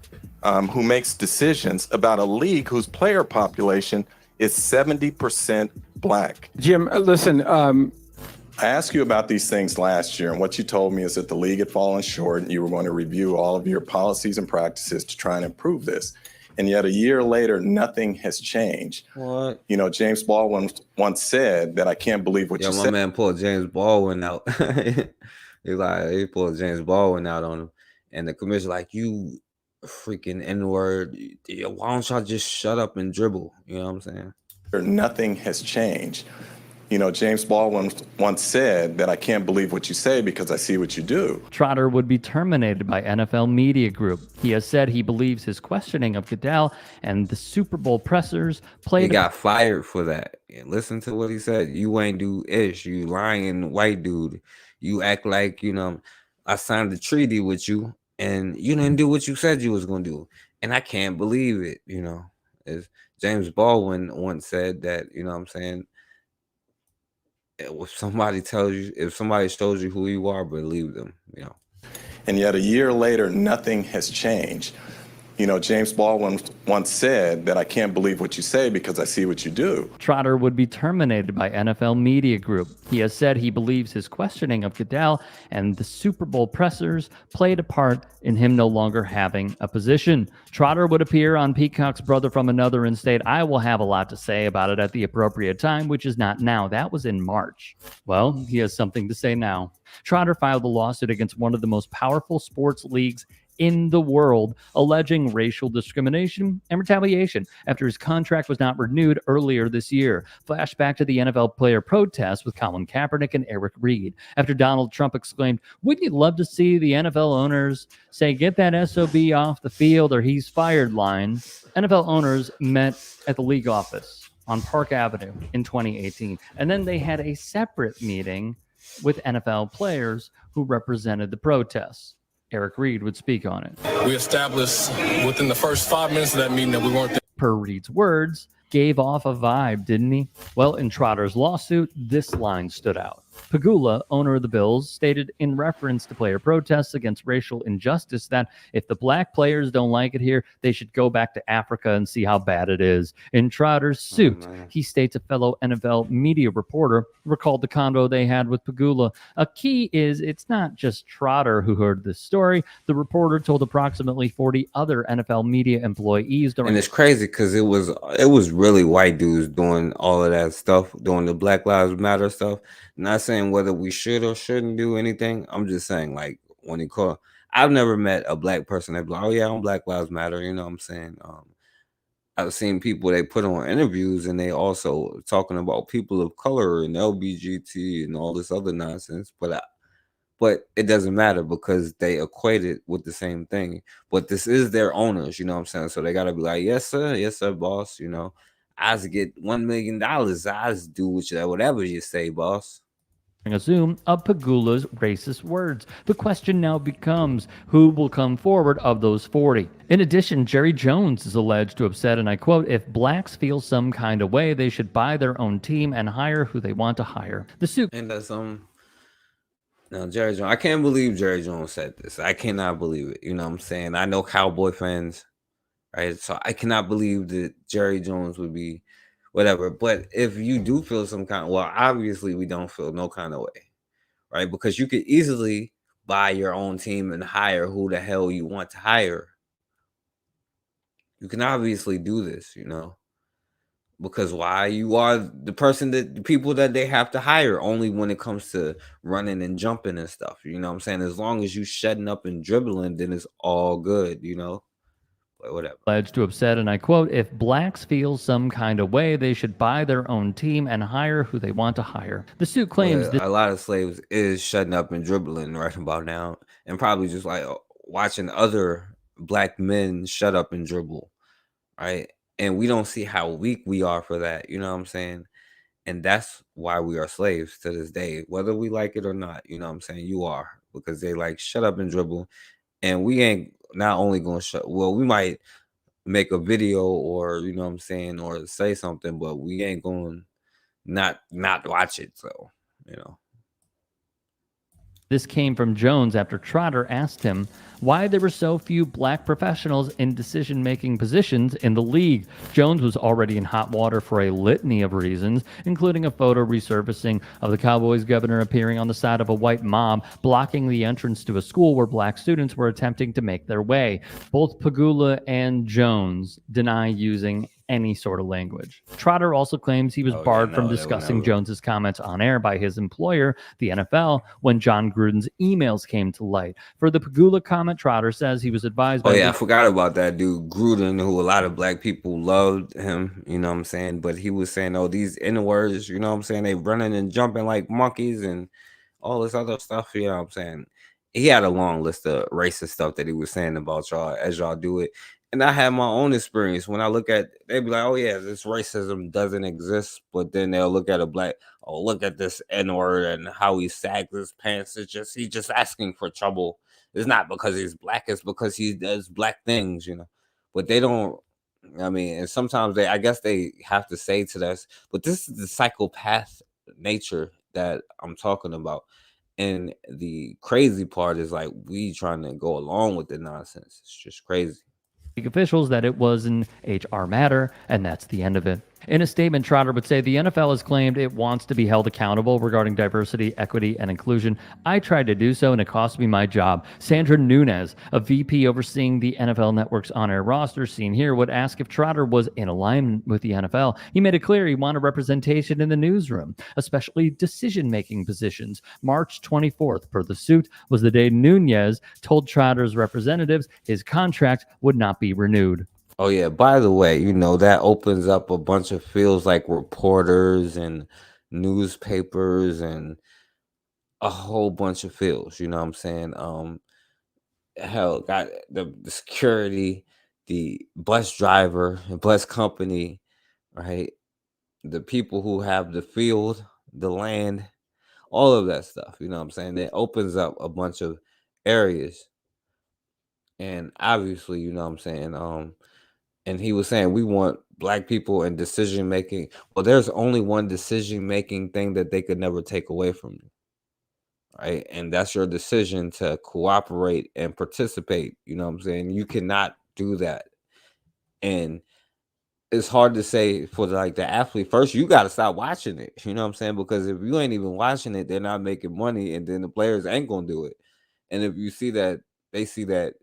who makes decisions about a league whose player population is 70% black. Jim, listen, I asked you about these things last year, and what you told me is that the league had fallen short and you were going to review all of your policies and practices to try and improve this. And yet a year later, nothing has changed. What? You know, James Baldwin once said that I can't believe what you My said. man pulled James Baldwin out. He pulled James Baldwin out on him. And the commissioner like, you freaking N-word. Why don't y'all just shut up and dribble? You know what I'm saying? Nothing has changed. You know, James Baldwin once said that I can't believe what you say because I see what you do. Trotter would be terminated by NFL Media Group. He has said he believes his questioning of Goodell and the Super Bowl pressers played. He got fired for that. Listen to what he said. You ain't do ish. You lying white dude. You act like, you know, I signed a treaty with you and you didn't do what you said you was going to do. And I can't believe it, you know. As James Baldwin once said that, you know what I'm saying, if somebody shows you who you are, believe them, you know. And yet a year later, nothing has changed. You know, James Baldwin once said that I can't believe what you say because I see what you do. Trotter would be terminated by NFL Media Group. He has said he believes his questioning of Goodell and the Super Bowl pressers played a part in him no longer having a position. Trotter would appear on Peacock's Brother from Another and state, I will have a lot to say about it at the appropriate time, which is not now. That was in March. Well, he has something to say now. Trotter filed a lawsuit against one of the most powerful sports leagues in the world, alleging racial discrimination and retaliation after his contract was not renewed earlier this year. Flashback to the NFL player protest with Colin Kaepernick and Eric Reed after Donald Trump exclaimed, wouldn't you love to see the NFL owners say, get that SOB off the field or he's fired line? NFL owners met at the league office on Park Avenue in 2018, and then they had a separate meeting with NFL players who represented the protests. Eric Reed would speak on it. We established within the first 5 minutes of that meeting that we weren't there. Per Reed's words, gave off a vibe, didn't he? Well, in Trotter's lawsuit, this line stood out. Pegula, owner of the Bills, stated in reference to player protests against racial injustice that if the black players don't like it here, they should go back to Africa and see how bad it is. In Trotter's suit, he states a fellow NFL media reporter recalled the convo they had with Pegula. A key is it's not just Trotter who heard this story. The reporter told approximately 40 other NFL media employees during. And it's crazy because it was really white dudes doing all of that stuff, doing the Black Lives Matter stuff. Not saying whether we should or shouldn't do anything. I'm just saying, like, when he called, I've never met a black person that be like, oh yeah, I'm Black Lives Matter. You know what I'm saying? I've seen people they put on interviews and they also talking about people of color and LBGT and all this other nonsense. But it doesn't matter because they equate it with the same thing. But this is their owners, you know what I'm saying? So they got to be like, yes, sir, boss. You know, I just get $1 million. I just do whatever you say, boss. A zoom of Pegula's racist words. The question now becomes, who will come forward of those 40? In addition, Jerry Jones is alleged to have said, and I quote, if blacks feel some kind of way, they should buy their own team and hire who they want to hire. The suit. And that's now Jerry Jones. I can't believe Jerry Jones said this. I cannot believe it. You know what I'm saying? I know Cowboy fans. right? So I cannot believe that Jerry Jones would be whatever. But if you do feel some kind, well, obviously we don't feel no kind of way, right? Because you could easily buy your own team and hire who the hell you want to hire. You can obviously do this, because why? You are the person that the people that they have to hire only when it comes to running and jumping and stuff. You know what I'm saying? As long as you shutting up and dribbling, then it's all good, But whatever. Pledged to have said, and I quote, "If blacks feel some kind of way, they should buy their own team and hire who they want to hire." The suit claims Well, a lot of slaves is shutting up and dribbling right about now, and probably just like watching other black men shut up and dribble, right? And we don't see how weak we are for that. You know what I'm saying? And that's why we are slaves to this day, whether we like it or not. You know what I'm saying? You are, because they like shut up and dribble, and we ain't not only gonna shut. Well, we might make a video or what I'm saying, or say something, but we ain't going not watch it. So you know. This came from Jones after Trotter asked him why there were so few black professionals in decision-making positions in the league. Jones was already in hot water for a litany of reasons, including a photo resurfacing of the Cowboys governor appearing on the side of a white mob, blocking the entrance to a school where black students were attempting to make their way. Both Pagula and Jones deny using any sort of language. Trotter also claims he was barred from discussing Jones's comments on air by his employer, the NFL, when John Gruden's emails came to light. For the Pagula comment, Trotter says he was advised by... Oh yeah, I forgot about that dude Gruden, who a lot of black people loved him, you know what I'm saying? But he was saying, oh, these N-words, you know what I'm saying? They running and jumping like monkeys and all this other stuff, you know what I'm saying? He had a long list of racist stuff that he was saying about y'all as y'all do it. And I had my own experience. When I look at, they be like, oh yeah, this racism doesn't exist. But then they'll look at a black, oh, look at this N-word and how he sags his pants. He's just asking for trouble. It's not because he's black, it's because he does black things, But they don't, and sometimes I guess they have to say to us, but this is the psychopath nature that I'm talking about. And the crazy part is like we trying to go along with the nonsense. It's just crazy. Officials that it was an HR matter, and that's the end of it. In a statement, Trotter would say the NFL has claimed it wants to be held accountable regarding diversity, equity, and inclusion. I tried to do so, and it cost me my job. Sandra Nunez, a VP overseeing the NFL Network's on-air roster, seen here, would ask if Trotter was in alignment with the NFL. He made it clear he wanted representation in the newsroom, especially decision-making positions. March 24th, per the suit, was the day Nunez told Trotter's representatives his contract would not be renewed. Oh yeah, by the way, that opens up a bunch of fields like reporters and newspapers and a whole bunch of fields, you know what I'm saying? Hell, got the security, the bus driver, the bus company, right? The people who have the field, the land, all of that stuff, you know what I'm saying? It opens up a bunch of areas. And obviously, you know what I'm saying? And he was saying we want black people in decision making. Well, there's only one decision making thing that they could never take away from you, right? And that's your decision to cooperate and participate. You know what I'm saying? You cannot do that. And it's hard to say for the athlete. First, you got to stop watching it. You know what I'm saying? Because if you ain't even watching it, they're not making money, and then the players ain't gonna do it. And if you see that, they see that.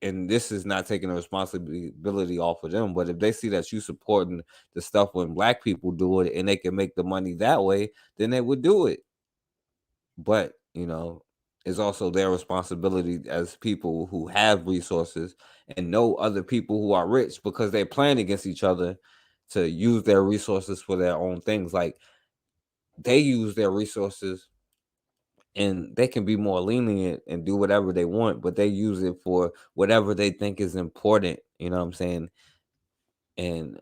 And this is not taking the responsibility off of them, but if they see that you supporting the stuff when black people do it and they can make the money that way, then they would do it. But it's also their responsibility as people who have resources and know other people who are rich, because they're playing against each other, to use their resources for their own things. Like they use their resources and they can be more lenient and do whatever they want, but they use it for whatever they think is important. You know what I'm saying? And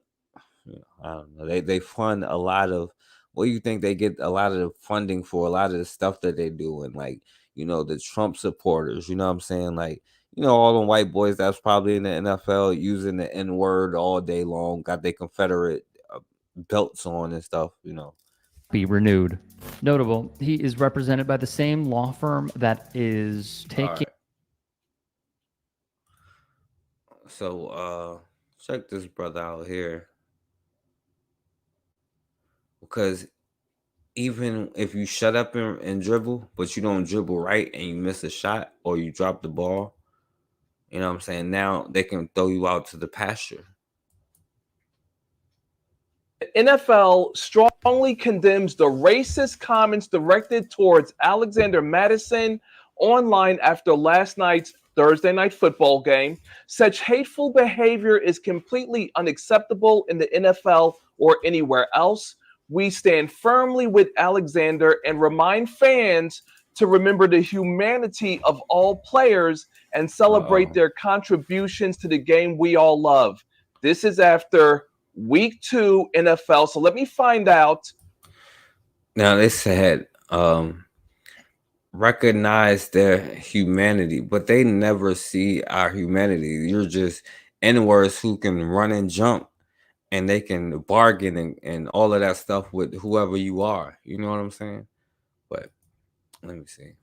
I don't know. They fund a lot of. What do you think they get a lot of the funding for? A lot of the stuff that they do, and the Trump supporters. You know what I'm saying? All them white boys that's probably in the NFL using the N-word all day long, got their Confederate belts on and stuff. Be renewed. Notable, he is represented by the same law firm that is taking... So check this brother out here. Because even if you shut up and dribble, but you don't dribble right and you miss a shot or you drop the ball, you know what I'm saying? Now they can throw you out to the pasture. The NFL strongly condemns the racist comments directed towards Alexander Madison online after last night's Thursday night football game. Such hateful behavior is completely unacceptable in the NFL or anywhere else. We stand firmly with Alexander and remind fans to remember the humanity of all players and celebrate their contributions to the game we all love. This is after Week 2 NFL. So let me find out. Now they said recognize their humanity, but they never see our humanity. You're just N-words who can run and jump and they can bargain and all of that stuff with whoever you are. You know what I'm saying? But let me see.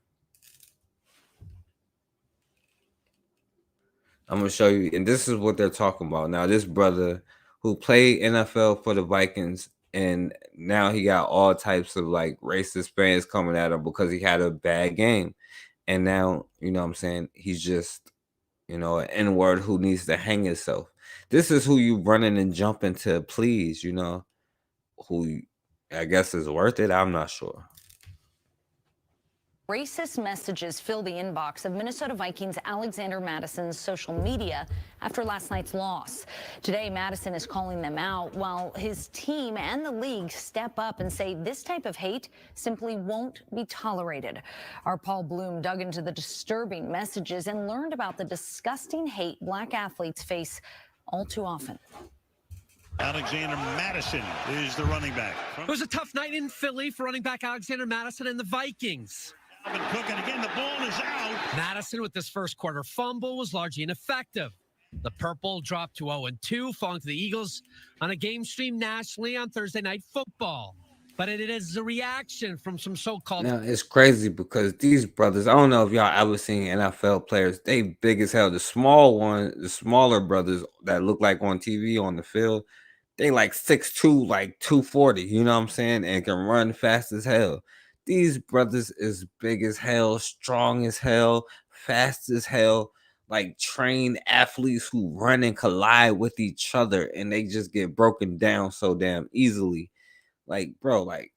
I'm gonna show you, and this is what they're talking about. Now, this brother who played NFL for the Vikings, and now he got all types of like racist fans coming at him because he had a bad game. And now, you know what I'm saying, he's just, an N-word who needs to hang himself. This is who you running and jumping to please, who I guess is worth it. I'm not sure. Racist messages fill the inbox of Minnesota Vikings Alexander Madison's social media after last night's loss. Today, Madison is calling them out while his team and the league step up and say this type of hate simply won't be tolerated. Our Paul Bloom dug into the disturbing messages and learned about the disgusting hate Black athletes face all too often. Alexander Madison is the running back. It was a tough night in Philly for running back Alexander Madison and the Vikings. Cook, and again, the ball is out. Madison, with this first quarter fumble, was largely ineffective. The Purple dropped to 0-2, falling to the Eagles on a game streamed nationally on Thursday Night Football. But it is a reaction from some so-called... Now, it's crazy because these brothers, I don't know if y'all ever seen NFL players, they big as hell. The smaller brothers that look like on TV on the field, they like 6'2", like 240, you know what I'm saying? And can run fast as hell. These brothers is big as hell, strong as hell, fast as hell, like trained athletes who run and collide with each other, and they just get broken down so damn easily. Like, bro, like,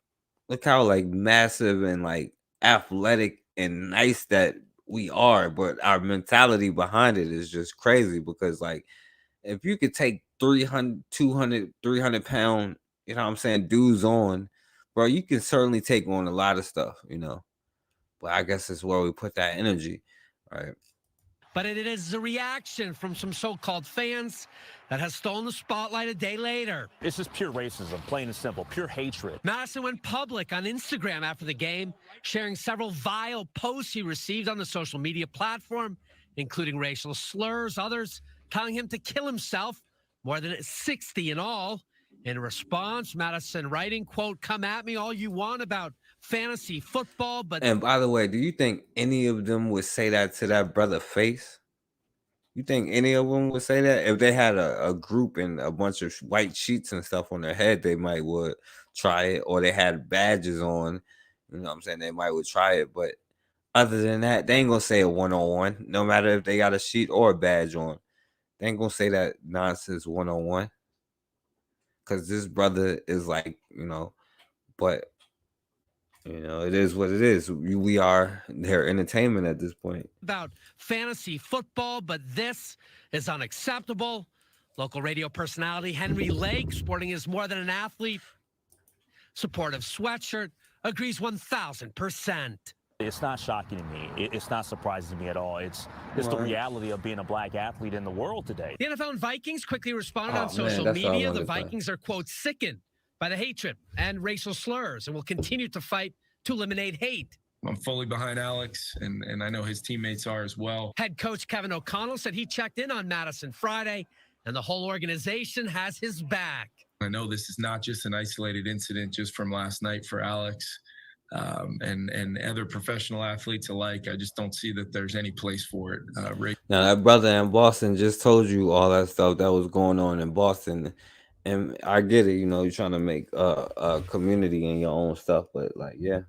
look how like massive and like athletic and nice that we are, but our mentality behind it is just crazy because like if you could take 300, 200, 300 pound, you know what I'm saying, dudes on, bro, you can certainly take on a lot of stuff, but I guess it's where we put that energy, right? But it is a reaction from some so-called fans that has stolen the spotlight a day later. This is pure racism, plain and simple, pure hatred. Madison went public on Instagram after the game, sharing several vile posts he received on the social media platform, including racial slurs, others telling him to kill himself, more than 60 in all. In response, Madison writing, quote, "Come at me all you want about fantasy football, but..." And by the way, do you think any of them would say that to that brother face? You think any of them would say that? If they had a group and a bunch of white sheets and stuff on their head, they might would try it. Or they had badges on, you know what I'm saying? They might would try it. But other than that, they ain't going to say a one-on-one, no matter if they got a sheet or a badge on. They ain't going to say that nonsense one-on-one. Because this brother is like, but, it is what it is. We are their entertainment at this point. About fantasy football, but this is unacceptable. Local radio personality Henry Lake, sporting his More Than an Athlete supportive sweatshirt, agrees 1,000%. It's not shocking to me. It's not surprising to me at all. It's the reality of being a black athlete in the world today. The NFL and Vikings quickly responded on social media. The Vikings are, quote, sickened by the hatred and racial slurs and will continue to fight to eliminate hate. I'm fully behind Alex, and I know his teammates are as well. Head coach Kevin O'Connell said he checked in on Madison Friday, and the whole organization has his back. I know this is not just an isolated incident just from last night for Alex. and other professional athletes alike. I just don't see that there's any place for it. Now that brother in Boston just told you all that stuff that was going on in Boston, and I get it. You know, you're trying to make a community in your own stuff, but like, yeah.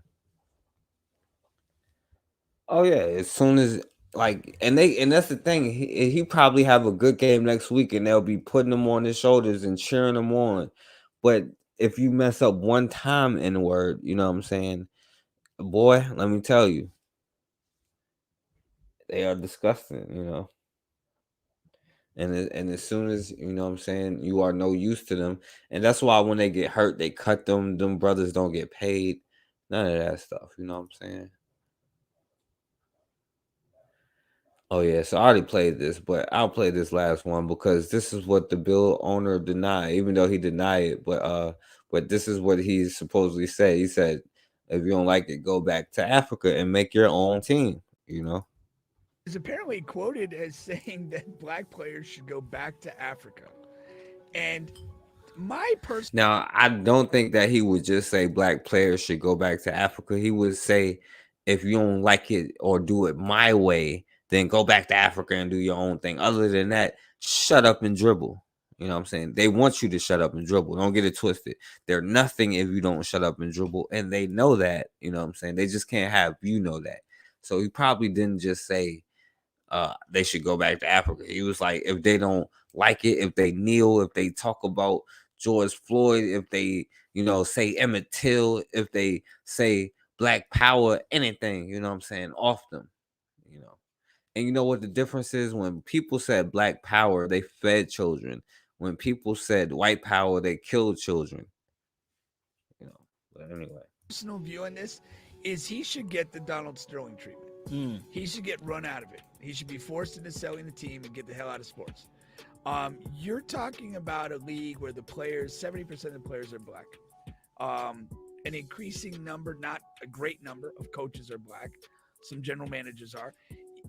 Oh yeah, as soon as like, and that's the thing. He probably have a good game next week, and they'll be putting him on his shoulders and cheering him on. But if you mess up one time in the word, you know what I'm saying, boy, let me tell you, they are disgusting. You know, and as soon as you know what I'm saying, you are no use to them, and that's why when they get hurt, they cut them. Them brothers don't get paid, none of that stuff. You know what I'm saying. Oh yeah, so I already played this, but I'll play this last one because this is what the bill owner denied, even though he denied it. But this is what he supposedly said. He said, "If you don't like it, go back to Africa and make your own team." You know. Is apparently quoted as saying that black players should go back to Africa, and my personal. Now, I don't think that he would just say black players should go back to Africa. He would say, if you don't like it or do it my way, then go back to Africa and do your own thing. Other than that, shut up and dribble. You know what I'm saying? They want you to shut up and dribble. Don't get it twisted. They're nothing if you don't shut up and dribble. And they know that. You know what I'm saying? They just can't have you know that. So he probably didn't just say they should go back to Africa. He was like, if they don't like it, if they kneel, if they talk about George Floyd, if they, you know, say Emmett Till, if they say Black Power, anything, you know what I'm saying, off them, you know. And you know what the difference is? When people said Black Power, they fed children. When people said white power, they killed children. You know, but anyway. Personal view on this is he should get the Donald Sterling treatment. He should get run out of it. He should be forced into selling the team and get the hell out of sports. You're talking about a league where the players, 70% of the players are black. An increasing number, not a great number of coaches are black. Some general managers are.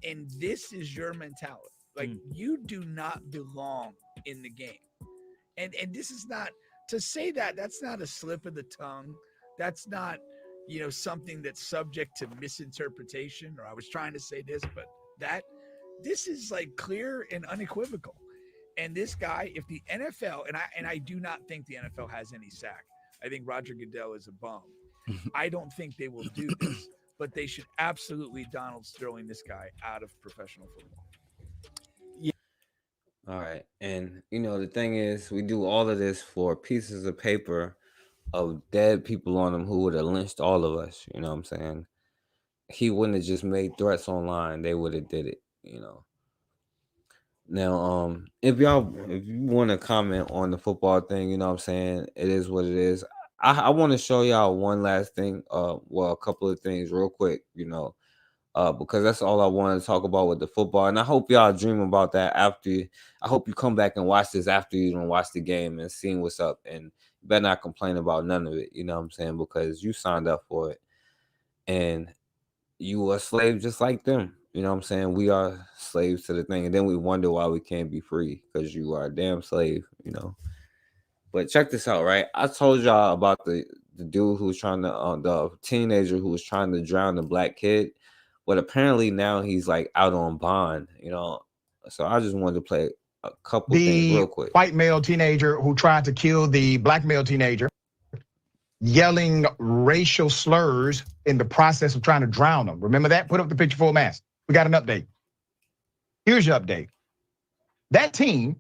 And this is your mentality. Like, you do not belong in the game. And this is not, to say that, that's not a slip of the tongue. That's not, you know, something that's subject to misinterpretation, or I was trying to say this, but this is like clear and unequivocal. And this guy, if the NFL, and I do not think the NFL has any sack. I think Roger Goodell is a bum. I don't think they will do this, but they should absolutely Donald Sterling this guy out of professional football. All right. And, you know, the thing is, we do all of this for pieces of paper of dead people on them who would have lynched all of us. You know what I'm saying? He wouldn't have just made threats online. They would have did it, you know. Now, if you want to comment on the football thing, you know what I'm saying? It is what it is. I want to show y'all one last thing. Well, a couple of things real quick, you know. Because that's all I wanted to talk about with the football. And I hope y'all dream about that after. I hope you come back and watch this after you don't watch the game and seeing what's up. And you better not complain about none of it, you know what I'm saying? Because you signed up for it. And you are a slave just like them. You know what I'm saying? We are slaves to the thing. And then we wonder why we can't be free. Because you are a damn slave, you know. But check this out, right? I told y'all about the dude who was trying to, the teenager who was trying to drown the black kid. But apparently now he's like out on bond, you know. So I just wanted to play a couple things real quick. The white male teenager who tried to kill the black male teenager, yelling racial slurs in the process of trying to drown them. Remember that? Put up the picture full mass. We got an update. Here's your update. That teen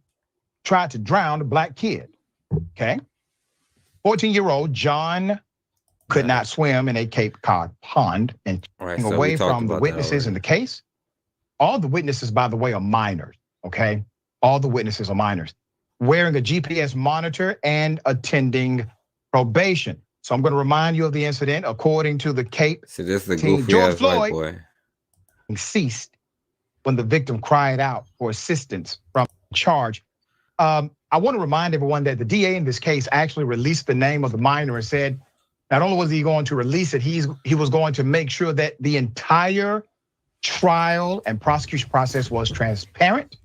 tried to drown a black kid, okay? 14-year-old John could not swim in a Cape Cod pond, and so away from the witnesses in the case. All the witnesses, by the way, are minors, okay? All the witnesses are minors, wearing a GPS monitor and attending probation. So I'm going to remind you of the incident. According to the Cape, so this is a goofy ass white boy. Ceased when the victim cried out for assistance from charge. I want to remind everyone that the DA in this case actually released the name of the minor and said, not only was he going to release it, he was going to make sure that the entire trial and prosecution process was transparent.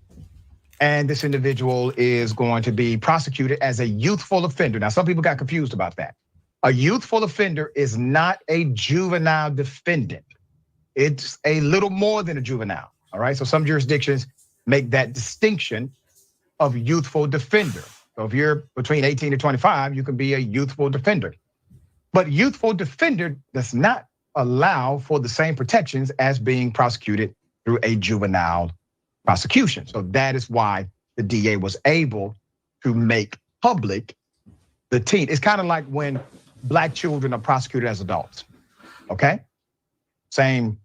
And this individual is going to be prosecuted as a youthful offender. Now, some people got confused about that. A youthful offender is not a juvenile defendant. It's a little more than a juvenile, all right? So some jurisdictions make that distinction of youthful defender. So if you're between 18 to 25, you can be a youthful defender. But youthful defender does not allow for the same protections as being prosecuted through a juvenile prosecution. So that is why the DA was able to make public the teen. It's kind of like when black children are prosecuted as adults, okay? Same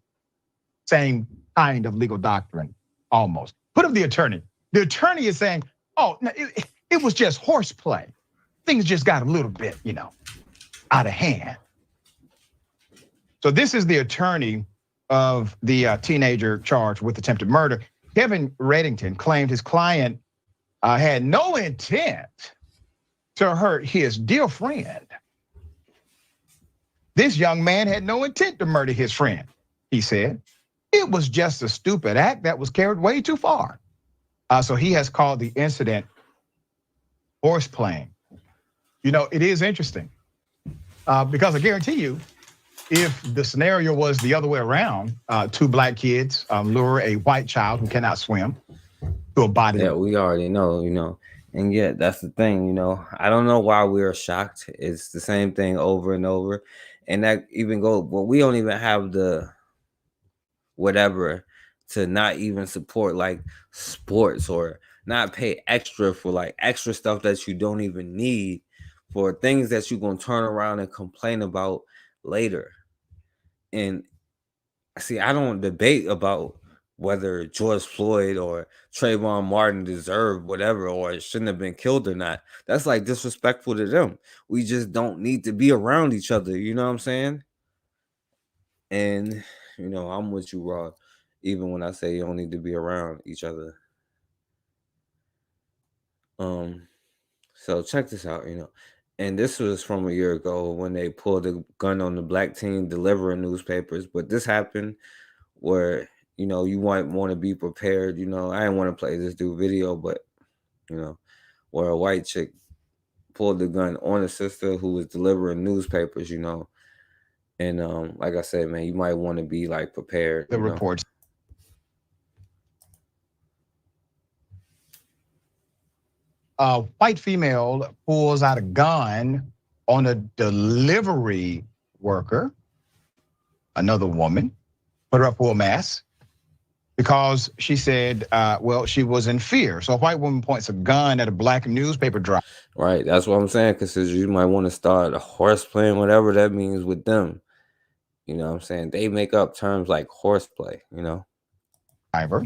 kind of legal doctrine, almost. Put up the attorney. The attorney is saying, oh, no, it was just horseplay. Things just got a little bit, out of hand. So this is the attorney of the teenager charged with attempted murder. Kevin Reddington claimed his client had no intent to hurt his dear friend. This young man had no intent to murder his friend, he said. It was just a stupid act that was carried way too far. So he has called the incident horseplaying. It is interesting because I guarantee you, if the scenario was the other way around, two black kids lure a white child who cannot swim to a body. Yeah, we already know. And yet that's the thing, I don't know why we are shocked. It's the same thing over and over. And that even we don't even have the whatever to not even support like sports or not pay extra for like extra stuff that you don't even need for things that you're going to turn around and complain about later. And see, I don't debate about whether George Floyd or Trayvon Martin deserved whatever or shouldn't have been killed or not. That's like disrespectful to them. We just don't need to be around each other. You know what I'm saying? And, I'm with you, Rod, even when I say you don't need to be around each other. So check this out, and this was from a year ago when they pulled a gun on the black teen delivering newspapers. But this happened where, you might want to be prepared. I didn't want to play this dude video, but, where a white chick pulled the gun on a sister who was delivering newspapers, And like I said, man, you might want to be like prepared. The reports. A white female pulls out a gun on a delivery worker, another woman, put her up full mask because she said, she was in fear. So a white woman points a gun at a black newspaper driver. Right, that's what I'm saying, because you might want to start a horseplay, whatever that means with them. You know what I'm saying? They make up terms like horseplay, Driver.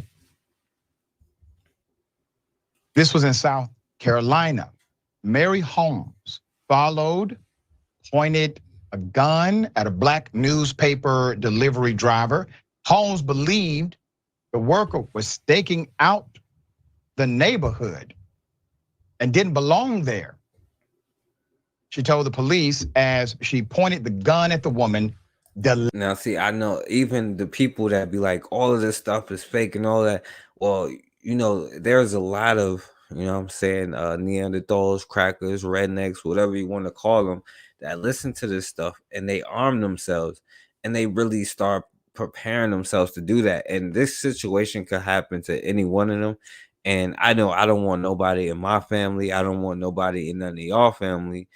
This was in South Carolina. Mary Holmes pointed a gun at a black newspaper delivery driver. Holmes believed the worker was staking out the neighborhood and didn't belong there. She told the police as she pointed the gun at the woman. Now, see, I know even the people that be like, all of this stuff is fake and all that. Well, there's a lot of, Neanderthals, crackers, rednecks, whatever you want to call them, that listen to this stuff and they arm themselves and they really start preparing themselves to do that. And this situation could happen to any one of them. And I know I don't want nobody in my family. I don't want nobody in none of y'all family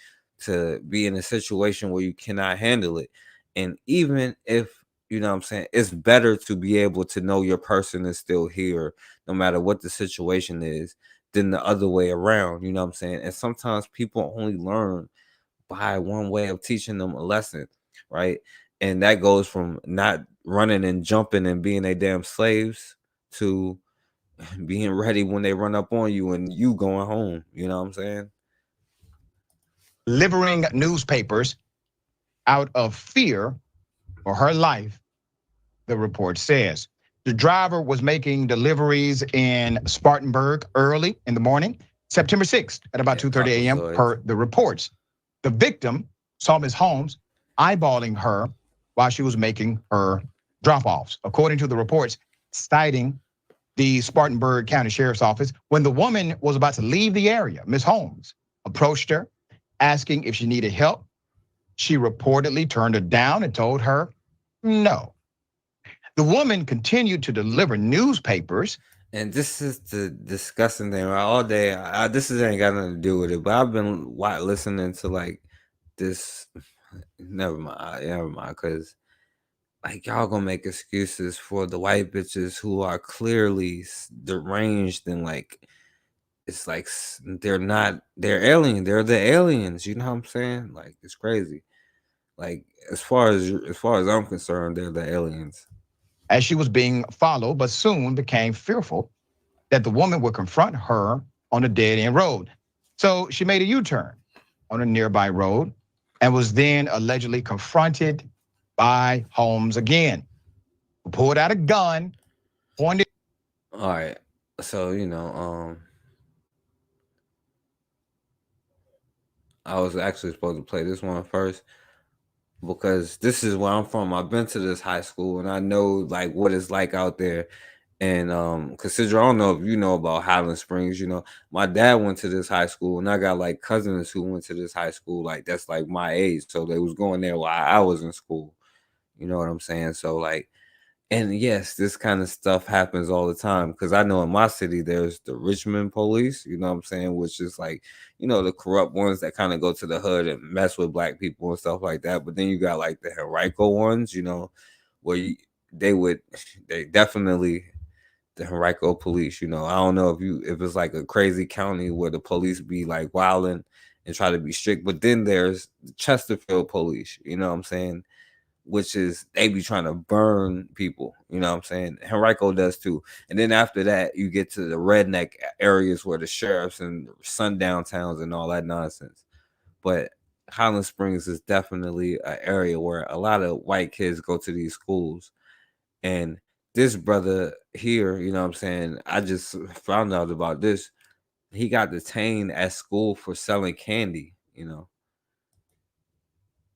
to be in a situation where you cannot handle it. And even if, it's better to be able to know your person is still here, no matter what the situation is, than the other way around, And sometimes people only learn by one way of teaching them a lesson, right? And that goes from not running and jumping and being a damn slaves to being ready when they run up on you and you going home, you know what I'm saying? Delivering newspapers out of fear for her life, the report says. The driver was making deliveries in Spartanburg early in the morning, September 6th at about 2:30 a.m. per the reports. The victim saw Ms. Holmes eyeballing her while she was making her drop-offs. According to the reports citing the Spartanburg County Sheriff's Office, when the woman was about to leave the area, Ms. Holmes approached her, asking if she needed help She reportedly turned her down and told her no. The woman continued to deliver newspapers. And this is the disgusting thing. Right? All day, this ain't got nothing to do with it. But I've been listening to like this. Never mind. Because like y'all gonna make excuses for the white bitches who are clearly deranged and like it's like they're alien. They're the aliens. You know what I'm saying? Like it's crazy. Like as far as I'm concerned, they're the aliens. As she was being followed, but soon became fearful that the woman would confront her on a dead-end road. So she made a U-turn on a nearby road and was then allegedly confronted by Holmes again, who pulled out a gun, pointed. All right. So, I was actually supposed to play this one first because this is where I'm from. I've been to this high school and I know like what it's like out there. And consider I don't know if you know about Highland Springs, my dad went to this high school and I got like cousins who went to this high school, like that's like my age. So they was going there while I was in school. You know what I'm saying? So like, and yes, this kind of stuff happens all the time because I know in my city there's the Richmond police, you know what I'm saying, which is like, the corrupt ones that kind of go to the hood and mess with black people and stuff like that. But then you got like the Henrico ones, where they definitely the Henrico police. I don't know if it's like a crazy county where the police be like wilding and try to be strict, but then there's the Chesterfield police. You know what I'm saying? Which is they be trying to burn people, you know what I'm saying? Henrico does too. And then after that, you get to the redneck areas where the sheriffs and sundown towns and all that nonsense. But Highland Springs is definitely an area where a lot of white kids go to these schools. And this brother here, you know what I'm saying? I just found out about this. He got detained at school for selling candy,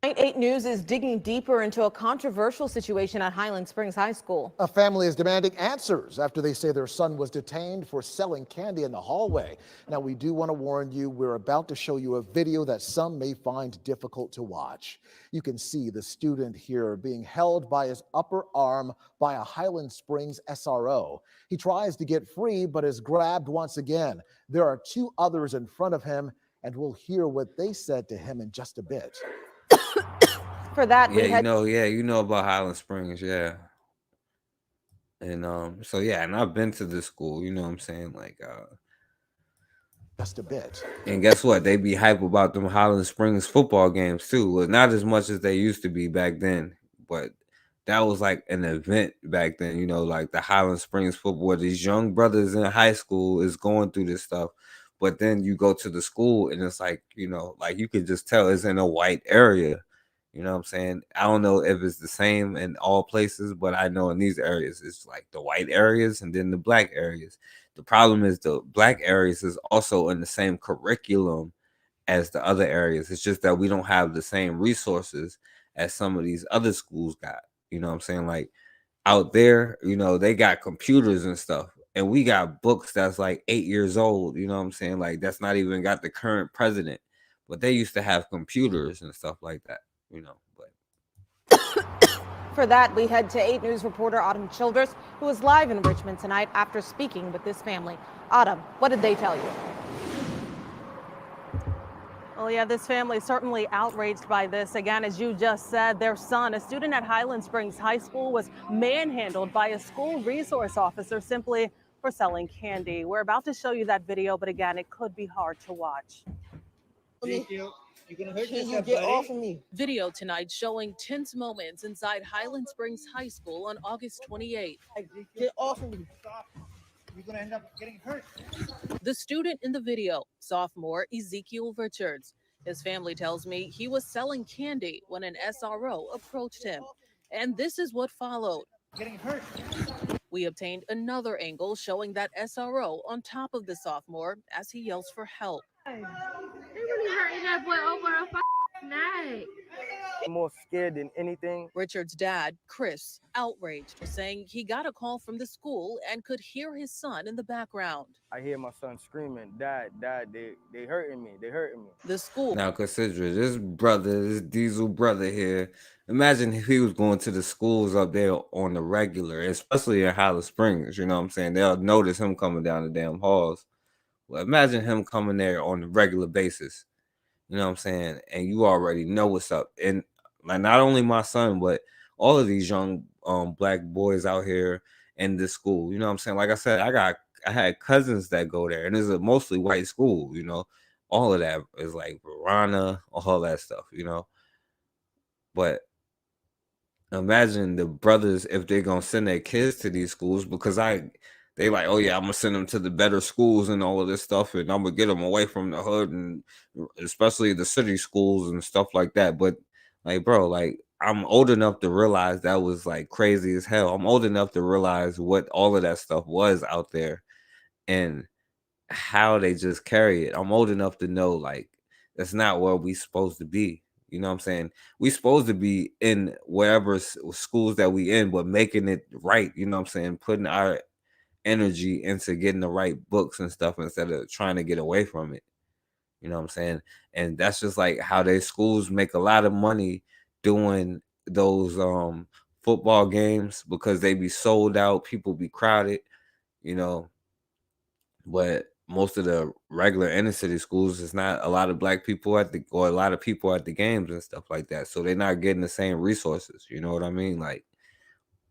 8 News is digging deeper into a controversial situation at Highland Springs High School. A family is demanding answers after they say their son was detained for selling candy in the hallway. Now, we do want to warn you, we're about to show you a video that some may find difficult to watch. You can see the student here being held by his upper arm by a Highland Springs SRO. He tries to get free, but is grabbed once again. There are 2 others in front of him, and we'll hear what they said to him in just a bit. For that, you know about Highland Springs, yeah. And so yeah, and I've been to this school, you know what I'm saying? Like just a bit. And guess what? They be hype about them Highland Springs football games too. Well, not as much as they used to be back then, but that was like an event back then, like the Highland Springs football where these young brothers in high school is going through this stuff. But then you go to the school and it's like, like you could just tell it's in a white area. You know what I'm saying? I don't know if it's the same in all places, but I know in these areas, it's like the white areas and then the black areas. The problem is the black areas is also in the same curriculum as the other areas. It's just that we don't have the same resources as some of these other schools got. You know what I'm saying? Like out there, they got computers and stuff. And we got books that's like 8 years old. You know what I'm saying? Like that's not even got the current president. But they used to have computers and stuff like that. But for that, we head to 8 News reporter Autumn Childress, who is live in Richmond tonight after speaking with this family. Autumn, what did they tell you? Well, yeah, this family is certainly outraged by this. Again, as you just said, their son, a student at Highland Springs High School, was manhandled by a school resource officer simply for selling candy. We're about to show you that video, but again, it could be hard to watch. Thank you. You're gonna hurt Can yourself, you get buddy. off of me? Video tonight showing tense moments inside Highland Springs High School on August 28th. Get off of me. Stop. You're gonna end up getting hurt. The student in the video, sophomore Ezekiel Richards. His family tells me he was selling candy when an SRO approached him. And this is what followed. Getting hurt. We obtained another angle showing that SRO on top of the sophomore as he yells for help. They really hurting that boy over a neck. more scared than anything. Richard's dad, Chris, outraged, saying he got a call from the school and could hear his son in the background. I hear my son screaming, Dad, Dad, they hurting me, they hurting me. The school. Now consider this brother, this Diesel brother here. Imagine if he was going to the schools up there on the regular, especially in Highland Springs. You know what I'm saying? They'll notice him coming down the damn halls. Well, imagine him coming there on a regular basis. You know what I'm saying? And you already know what's up. And like not only my son, but all of these young black boys out here in this school. You know what I'm saying? Like I said, I had cousins that go there, and it's a mostly white school. You know, all of that is like Verona, all that stuff. You know, but imagine the brothers if they're gonna send their kids to these schools because they like, oh yeah, I'm gonna send them to the better schools and all of this stuff, and I'm gonna get them away from the hood and especially the city schools and stuff like that. But like, bro, like I'm old enough to realize that was like crazy as hell. I'm old enough to realize what all of that stuff was out there and how they just carry it. I'm old enough to know like that's not where we supposed to be. You know what I'm saying? We supposed to be in wherever schools that we in, but making it right. You know what I'm saying? Putting our energy into getting the right books and stuff instead of trying to get away from it. You know what I'm saying? And that's just like how their schools make a lot of money doing those football games because they be sold out, people be crowded, you know. But most of the regular inner city schools, it's not a lot of black people or a lot of people at the games and stuff like that. So they're not getting the same resources. You know what I mean? Like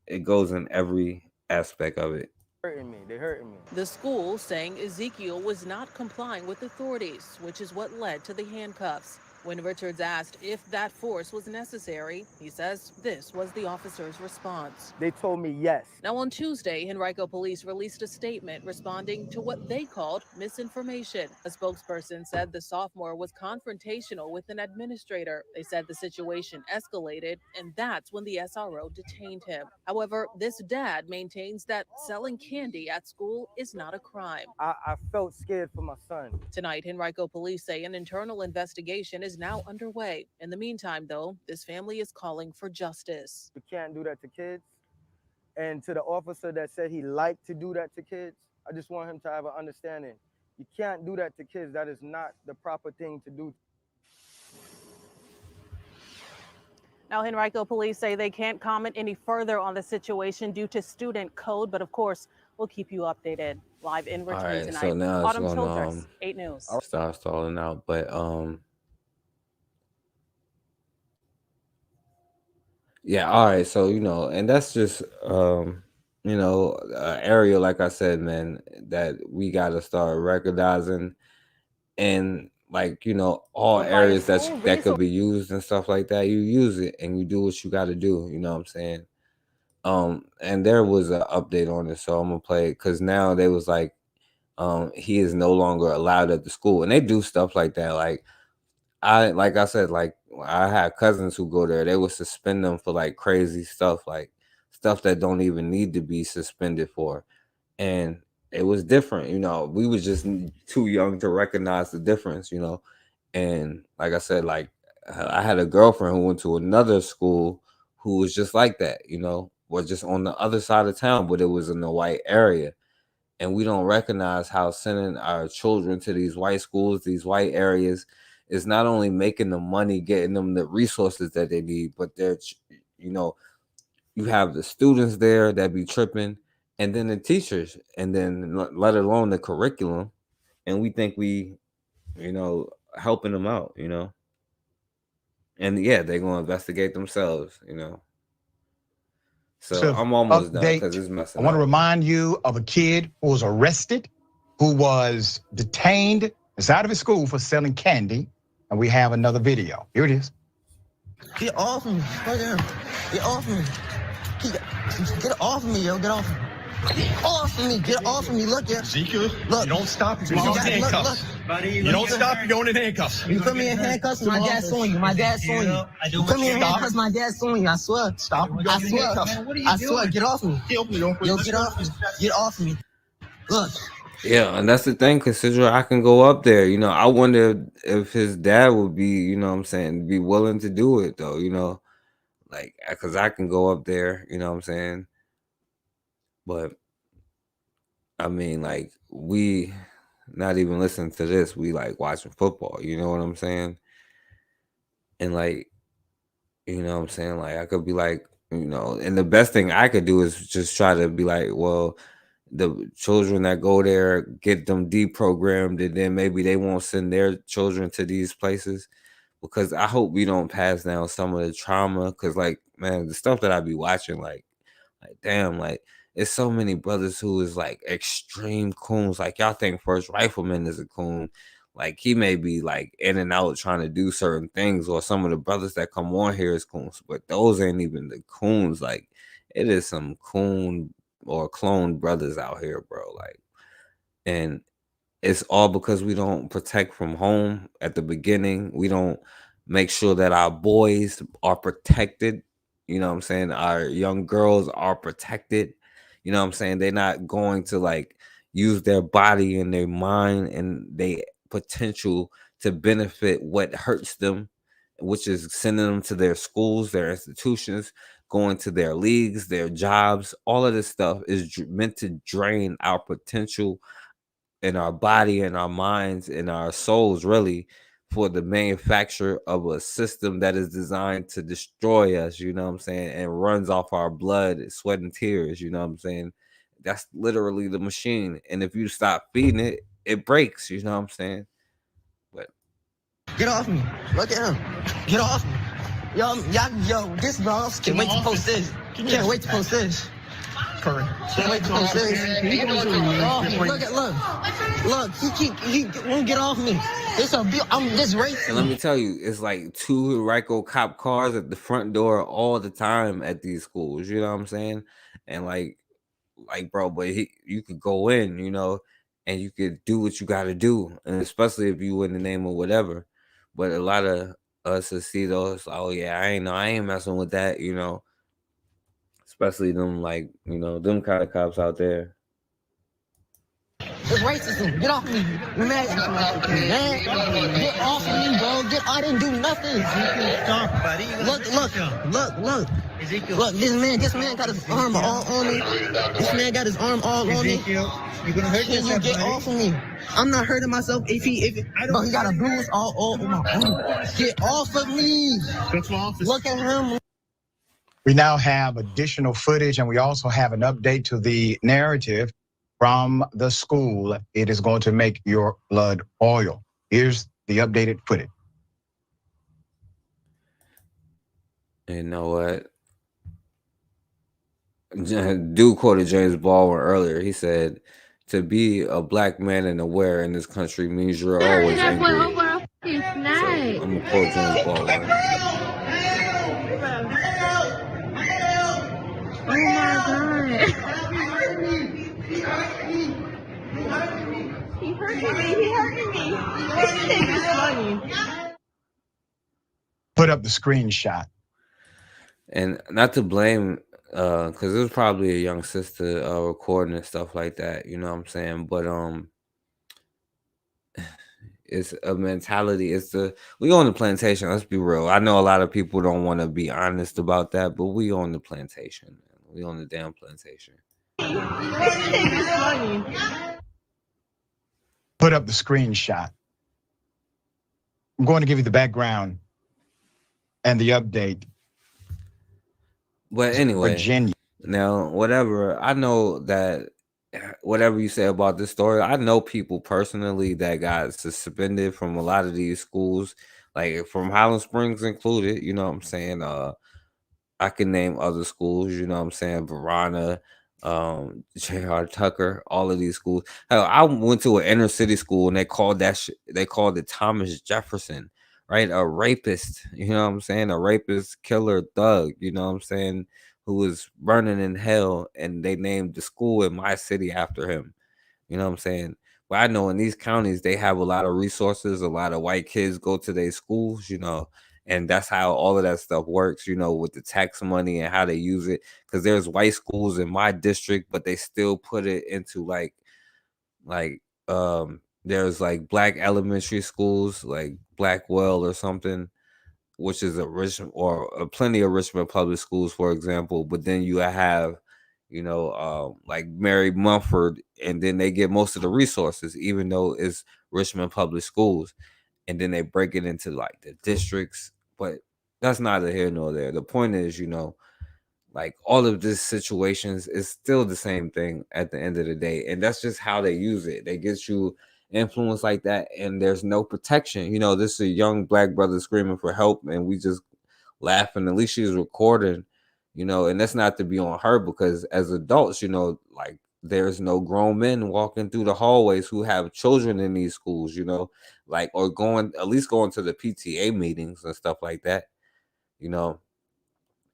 it goes in every aspect of it. Hurting me, they hurting me. The school saying Ezekiel was not complying with authorities, which is what led to the handcuffs. When Richards asked if that force was necessary, he says this was the officer's response. They told me yes. Now on Tuesday, Henrico police released a statement responding to what they called misinformation. A spokesperson said the sophomore was confrontational with an administrator. They said the situation escalated, and that's when the SRO detained him. However, this dad maintains that selling candy at school is not a crime. I felt scared for my son. Tonight, Henrico police say an internal investigation is now underway. In the meantime, though, this family is calling for justice. We can't do that to kids. And to the officer that said he liked to do that to kids, I just want him to have an understanding. You can't do that to kids. That is not the proper thing to do. Now, Henrico police say they can't comment any further on the situation due to student code, but of course, we'll keep you updated live in Richmond tonight. So now Autumn it's going Childress, 8 News. Start stalling out, but yeah, all right. So you know, and that's just you know, area like I said, man, that we got to start recognizing, and like you know, all areas that could be used and stuff like that. You use it and you do what you got to do. You know what I'm saying? And there was an update on it, so I'm gonna play it because now they was like, he is no longer allowed at the school, and they do stuff like that. Like I said, like I had cousins who go there. They would suspend them for like crazy stuff, like stuff that don't even need to be suspended for, and it was different. You know, we was just too young to recognize the difference. You know, and like I said, like I had a girlfriend who went to another school who was just like that. You know. Was just on the other side of town, but it was in the white area. And we don't recognize how sending our children to these white schools, these white areas, is not only making them money, getting them the resources that they need, but they're, you know, you have the students there that be tripping, and then the teachers, and then let alone the curriculum. And we think we, you know, helping them out, you know. And yeah, they're going to investigate themselves, you know. So I'm almost done because it's messing up. I want to remind you of a kid who was arrested, who was detained inside of his school for selling candy. And we have another video. Here it is. Get off me. Right there. Get off me. Get off me, yo. Get off me. Get off of me. Get off of me. Look here. Ezekiel, look. You don't stop. You're going in handcuffs. You don't stop. You're going in handcuffs. You put me in handcuffs, my dad's suing you. My dad's suing you. You put me in handcuffs, my dad's suing you. I swear. Stop. I swear. I swear. Get off me. Yo, get off me. Get off me. Look. Yeah, and that's the thing, consider I can go up there. I wonder if his dad would be, what I'm saying, be willing to do it though, like, because I can go up there, what I'm saying? But I mean, like, we not even listening to this, we like watching football, you know what I'm saying? And like, what I'm saying? Like, I could be like, and the best thing I could do is just try to be like, well, the children that go there, get them deprogrammed, and then maybe they won't send their children to these places. Because I hope we don't pass down some of the trauma. Because, like, man, the stuff that I be watching, like damn, like it's so many brothers who is like extreme coons. Like, y'all think First Rifleman is a coon. Like, he may be like in and out trying to do certain things, or some of the brothers that come on here is coons, but those ain't even the coons. Like, it is some coon or clone brothers out here, bro. Like, and it's all because we don't protect from home at the beginning. We don't make sure that our boys are protected. You know what I'm saying? Our young girls are protected. You know what I'm saying? They're not going to like use their body and their mind and their potential to benefit what hurts them, which is sending them to their schools, their institutions, going to their leagues, their jobs. All of this stuff is meant to drain our potential in our body and our minds and our souls, really, for the manufacture of a system that is designed to destroy us, you know what I'm saying, and runs off our blood, sweat, and tears, you know what I'm saying? That's literally the machine. And if you stop feeding it, it breaks, you know what I'm saying? But Get off me. Look at him. Get off me. Yo, this bro. Can't wait to post this. Can't wait to post this. Can't wait to post this. Look, he won't get off me. I'm this racist. And let me tell you, it's like 2 Ryko cop cars at the front door all the time at these schools, you know what I'm saying? And like bro, but you could go in, and you could do what you got to do, and especially if you in the name of whatever. But a lot of us that see those, oh yeah, I ain't messing with that, especially them like them kind of cops out there. It's racism. Get off me. Man, get off me, bro. I didn't do nothing. Look, this man got his arm all on me. This man got his arm all on me. You're gonna hurt yourself. Get off of me. I'm not hurting myself but he got a bruise all over my arm. Get off of me. Look at him. We now have additional footage, and we also have an update to the narrative from the school. It is going to make your blood boil. Here's the updated footage. You know what? Dude quoted James Baldwin earlier. He said, "To be a black man and aware in this country means you're always angry." So I'm gonna quote James Baldwin. Oh my God. He hurting me. This is funny. Put up the screenshot. And not to blame, because it was probably a young sister recording and stuff like that, you know what I'm saying? But it's a mentality. We on the plantation. Let's be real. I know a lot of people don't want to be honest about that, but we on the plantation, man. We on the damn plantation. This is funny. Put up the screenshot. I'm going to give you the background and the update. But anyway, Virginia. Now, whatever, I know that whatever you say about this story, I know people personally that got suspended from a lot of these schools, like from Highland Springs included, you know what I'm saying? I can name other schools, you know what I'm saying? Verona, J.R. Tucker, all of these schools. Hell, I went to an inner city school and they called it Thomas Jefferson, right? A rapist, you know what I'm saying? A rapist, killer, thug, you know what I'm saying? Who was burning in hell, and they named the school in my city after him. You know what I'm saying? But I know in these counties, they have a lot of resources. A lot of white kids go to their schools, and that's how all of that stuff works, with the tax money and how they use it. Because there's white schools in my district, but they still put it into like Like there's like black elementary schools, like Blackwell or something, which is a Richmond or plenty of Richmond public schools, for example. But then you have, like Mary Mumford, and then they get most of the resources, even though it's Richmond public schools, and then they break it into like the districts. But that's neither here nor there. The point is, like all of these situations is still the same thing at the end of the day, and that's just how they use it. They get you influence like that, and there's no protection. This is a young black brother screaming for help, and we just laughing. At least she's recording, and that's not to be on her, because as adults, like there's no grown men walking through the hallways who have children in these schools, like, or at least going to the PTA meetings and stuff like that, you know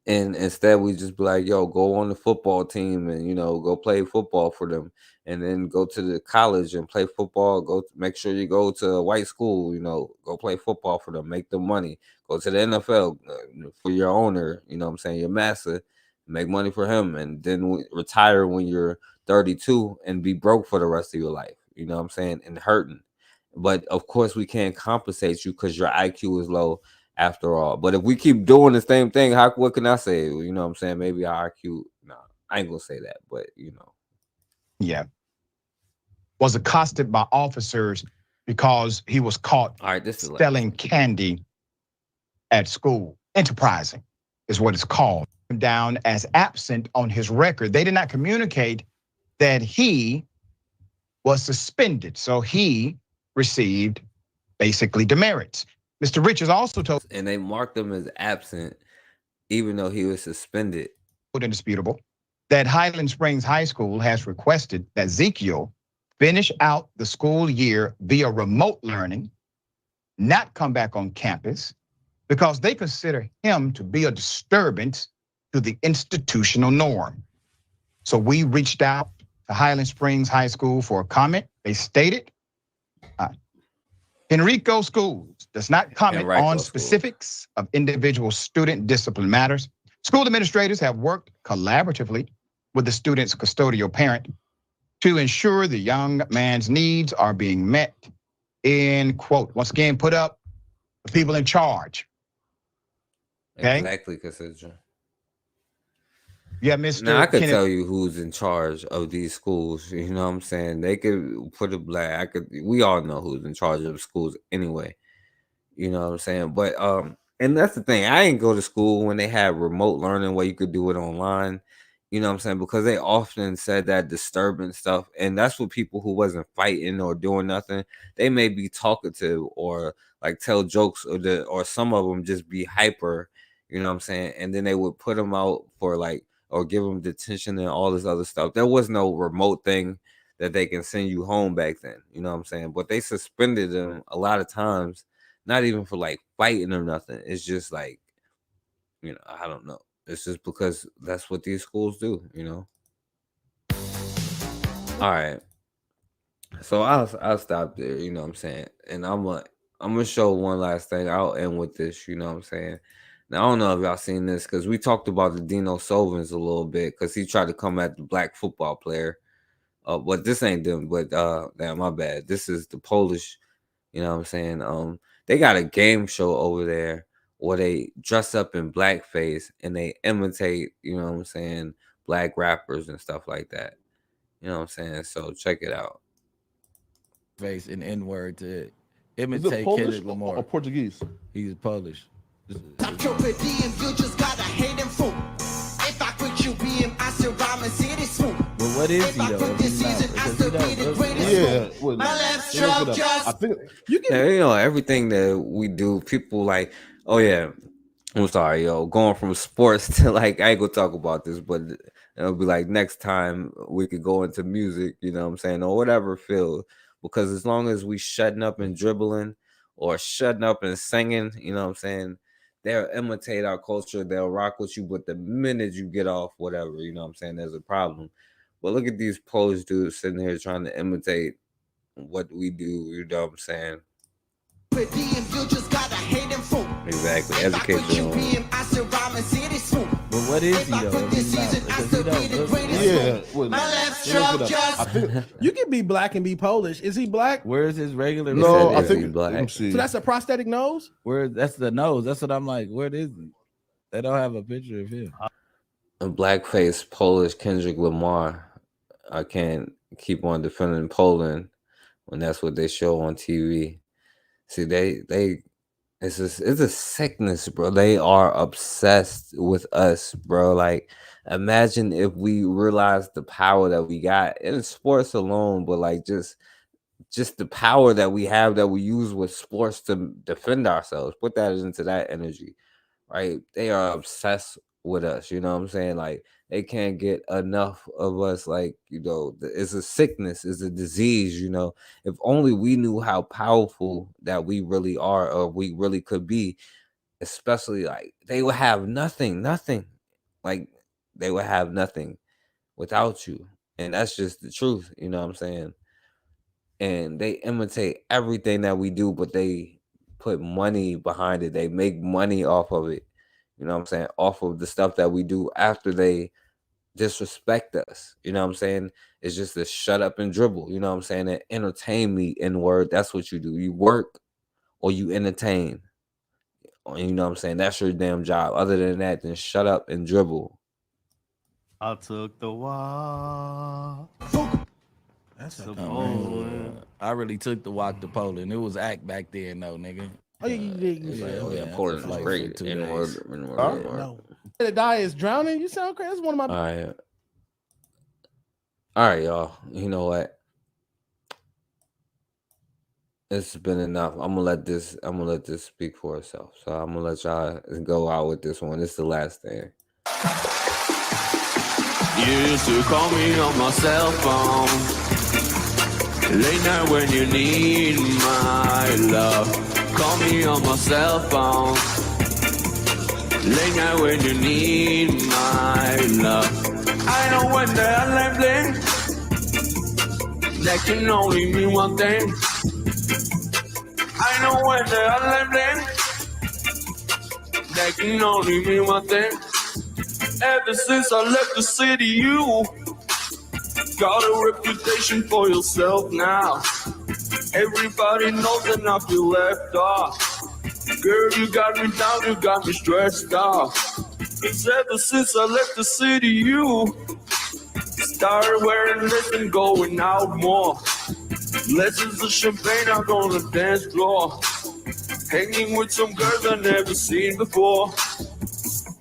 and instead we just be like, yo, go on the football team and go play football for them, and then go to the college and play football. Make sure you go to a white school, go play football for them, make them money. Go to the NFL for your owner, what I'm saying, your master, make money for him, and then retire when you're 32 and be broke for the rest of your life, what I'm saying, and hurting. But of course we can't compensate you because your IQ is low after all. But if we keep doing the same thing, what can I say? You know what I'm saying? Maybe our IQ, no, I ain't gonna say that, but Yeah. Was accosted by officers because he was caught selling candy at school. Enterprising is what it's called. Down as absent on his record. They did not communicate that he was suspended. So he received basically demerits. Mr. Richards also told, and they marked him as absent, even though he was suspended. Indisputable, that Highland Springs High School has requested that Ezekiel finish out the school year via remote learning, not come back on campus, because they consider him to be a disturbance to the institutional norm. So we reached out to Highland Springs High School for a comment. They stated, Henrico Schools does not comment on specifics of individual student discipline matters. School administrators have worked collaboratively with the student's custodial parent to ensure the young man's needs are being met. End quote. Once again, put up the people in charge. Okay? Exactly, Cassandra. Yeah, Mr. Now I could Kenneth. tell you who's in charge of these schools. You know what I'm saying? They could put it black. We all know who's in charge of the schools anyway. You know what I'm saying? But and that's the thing. I didn't go to school when they had remote learning where you could do it online. You know what I'm saying? Because they often said that disturbing stuff, and that's what people who wasn't fighting or doing nothing, they may be talkative or like tell jokes, or some of them just be hyper. You know what I'm saying? And then they would put them out for like, or give them detention and all this other stuff. There was no remote thing that they can send you home back then. You know what I'm saying? But they suspended them a lot of times, not even for like fighting or nothing. It's just like, I don't know. It's just because that's what these schools do, All right. So I'll stop there, you know what I'm saying? And I'm gonna show one last thing. I'll end with this, you know what I'm saying? Now I don't know if y'all seen this, because we talked about the Dino Sovins a little bit, because he tried to come at the black football player. But this ain't them, but damn, my bad. This is the Polish, you know what I'm saying? They got a game show over there where they dress up in blackface and they imitate, you know what I'm saying, black rappers and stuff like that. You know what I'm saying? So check it out. Face an N-word to Is it imitate Polish Kendrick Lamar. or Portuguese? He's Polish. Top your per diem, you just gotta hate him fool. If I quit you being, I still rhyme and city swoop. But what is he though? If he's not, because he don't. Yeah, well, My left look it stroke up. just I think you Yeah, can. everything that we do, people like, oh yeah, I'm sorry, going from sports to like, I ain't gonna talk about this, but it'll be like next time we could go into music, you know what I'm saying, or whatever field. Because as long as we shutting up and dribbling or shutting up and singing, you know what I'm saying, they'll imitate our culture, they'll rock with you, but the minute you get off whatever, you know what I'm saying, there's a problem. But look at these Polish dudes sitting here trying to imitate what we do, you know what I'm saying? per diem, you just gotta hate him fool. Exactly. If I Educate quit you your own. being, I still rhyme and city swoop. But What is he though? If he's not, because he don't look. Yeah, well, look it up. I think You can be black and be Polish. Is he black? Where's his regular? no. I If he think. black. Let me see. So that's a prosthetic nose? Where that's the nose. That's what I'm like. Where is he? They don't have a picture of him. A blackface Polish Kendrick Lamar. I can't keep on defending Poland when that's what they show on TV. See, it's a sickness, bro. They are obsessed with us, bro. Like, imagine if we realized the power that we got in sports alone, but like just the power that we have that we use with sports to defend ourselves. Put that into that energy, right? They are obsessed with us. You know what I'm saying? Like, they can't get enough of us. Like, it's a sickness, it's a disease. If only we knew how powerful that we really are, or we really could be. Especially, like, they would have nothing. Like, they would have nothing without you, and that's just the truth. You know what I'm saying? And they imitate everything that we do, but they put money behind it. They make money off of it. You know what I'm saying? Off of the stuff that we do after they disrespect us. You know what I'm saying? It's just a shut up and dribble. You know what I'm saying? And entertain me in word. That's what you do. You work or you entertain. You know what I'm saying? That's your damn job. Other than that, then shut up and dribble. I took the walk. That's a Oh, I really took the walk to Poland. It was act back then, though, nigga. Oh, yeah, you did. You Yeah, Poland's like great. for 2 In days. word. No. The guy is drowning. You sound crazy. That's one of my. All right, y'all. You know what? It's been enough. I'm gonna let this speak for itself. So I'm gonna let y'all go out with this one. This is the last thing. You used to call me on my cell phone late night when you need my love. Call me on my cell phone late night when you need my love. I know when the alarm bling, that can only mean one thing. I know when the alarm bling, that can only mean one thing. Ever since I left the city, you got a reputation for yourself now. Everybody knows that I feel left off. Girl, you got me down, you got me stressed out. It's ever since I left the city, you started wearing less and going out more. Lessons of champagne out on the dance floor. Hanging with some girls I never seen before.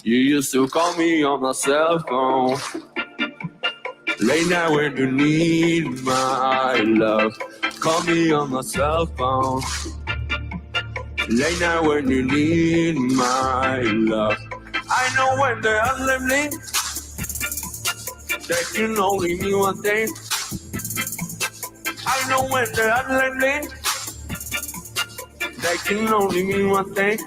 You used to call me on my cell phone late night when you need my love. Call me on my cell phone late night when you need my love. I know when the alarm bling, that can only mean one thing. I know when the alarm bling, that can only mean one thing.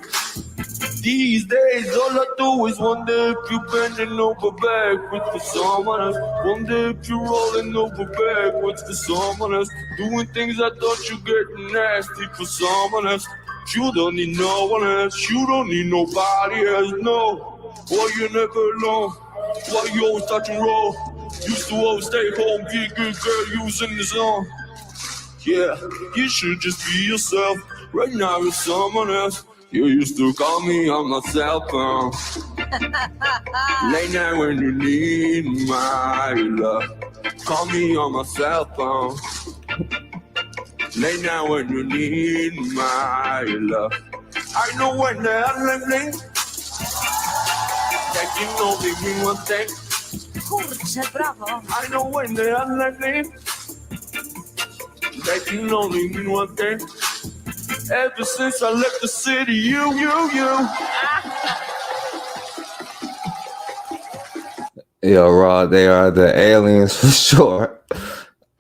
These days, all I do is wonder if you're bending over backwards for someone else. Wonder if you're rolling over backwards for someone else. Doing things I thought you getting nasty for someone else. You don't need no one else. You don't need nobody else. No, boy, you're never alone. Why you always touching roll? Used to always stay home, be a good girl, you was in the zone. Yeah, you should just be yourself. Right now with someone else. You used to call me on my cell phone late night when you need my love. Call me on my cell phone late night when you need my love. I know when the alarm bling, that can only mean one thing. Kurczę, brawo. I know when the alarm bling, that can only mean one thing. Ever since I left the city, you. Yo, Raw, they are the aliens for sure.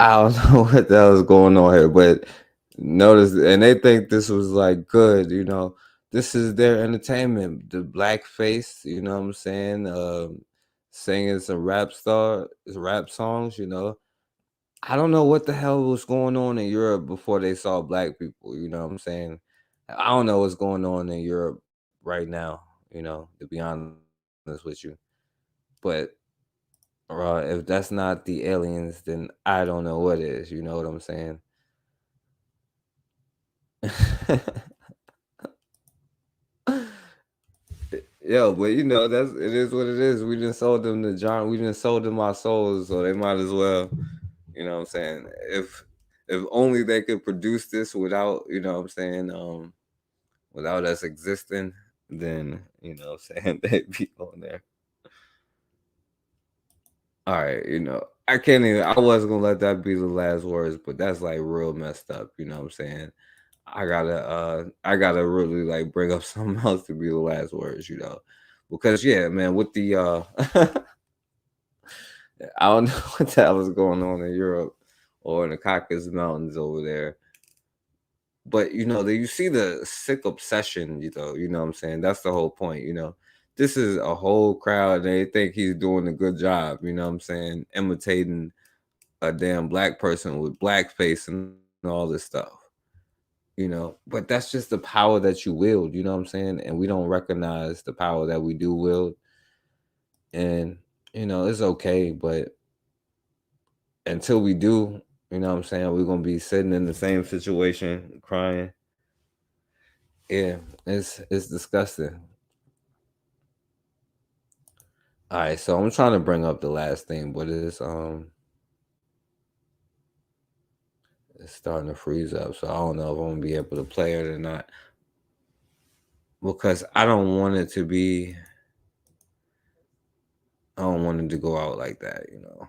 I don't know what the hell is going on here, but notice, and they think this was like good, This is their entertainment. The blackface, you know what I'm saying? Singing some rap songs, I don't know what the hell was going on in Europe before they saw black people, you know what I'm saying? I don't know what's going on in Europe right now, to be honest with you. But if that's not the aliens, then I don't know what is. You know what I'm saying? Yo, but you know, it is what it is. We just sold them to John. We just sold them our souls, so they might as well. You know what I'm saying? If only they could produce this without, you know what I'm saying, without us existing, then you know what I'm saying, they'd be on there. All right, you know, I can't even. I wasn't gonna let that be the last words, but that's like real messed up. You know what I'm saying? I gotta really like bring up something else to be the last words. You know, because yeah, man, with the I don't know what the hell is going on in Europe or in the Caucasus Mountains over there. But you know, you see the sick obsession, you know what I'm saying? That's the whole point, you know. This is a whole crowd, and they think he's doing a good job, you know what I'm saying, imitating a damn black person with blackface and all this stuff. You know, but that's just the power that you wield, you know what I'm saying? And we don't recognize the power that we do wield. And, you know, it's okay, but until we do, you know what I'm saying, we're gonna be sitting in the same situation crying. Yeah, it's disgusting. All right, so I'm trying to bring up the last thing, but it's starting to freeze up, so I don't know if I'm gonna be able to play it or not. Because I don't want it to be I don't want it to go out like that, you know.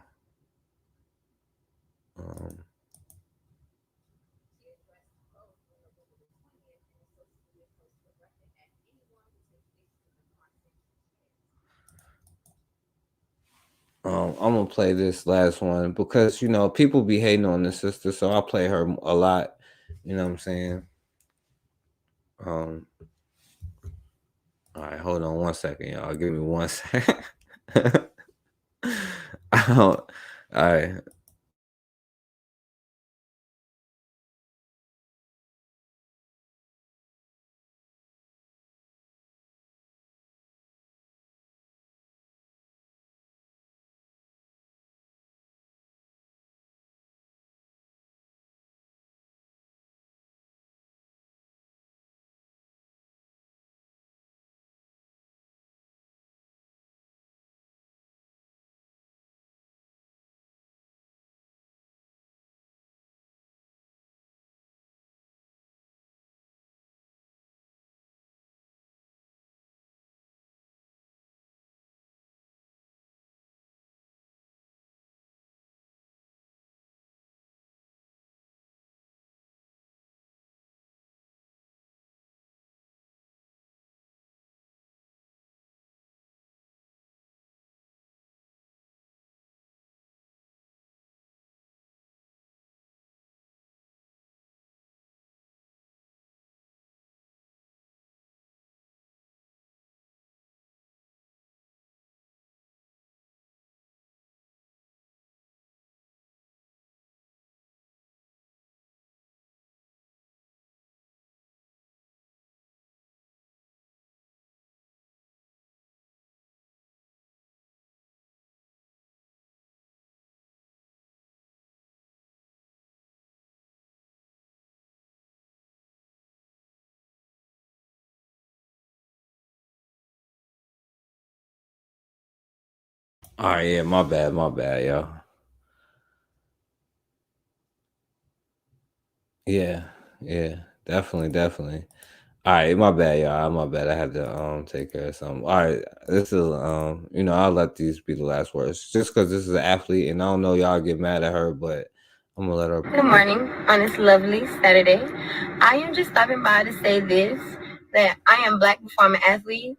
I'm gonna play this last one because you know people be hating on the sister, so I'll play her a lot. You know what I'm saying? All right, hold on 1 second, y'all. Give me 1 second. All right. All right, yeah, my bad, y'all. Yeah, yeah, definitely. All right, my bad, y'all. My bad. I had to take care of something. All right, this is you know, I'll let these be the last words, just because this is an athlete, and I don't know y'all get mad at her, but I'm gonna let her. Good morning on this lovely Saturday. I am just stopping by to say this, that I am black before I'm an athlete.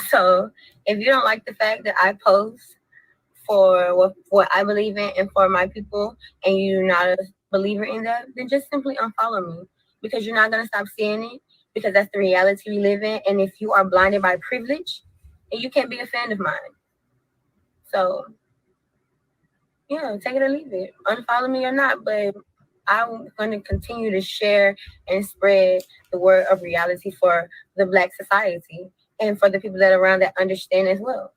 So if you don't like the fact that I post for what I believe in and for my people, and you're not a believer in that, then just simply unfollow me, because you're not going to stop seeing it, because that's the reality we live in. And if you are blinded by privilege, then you can't be a fan of mine. So yeah, take it or leave it. Unfollow me or not, but I'm going to continue to share and spread the word of reality for the Black society and for the people that are around that understand as well.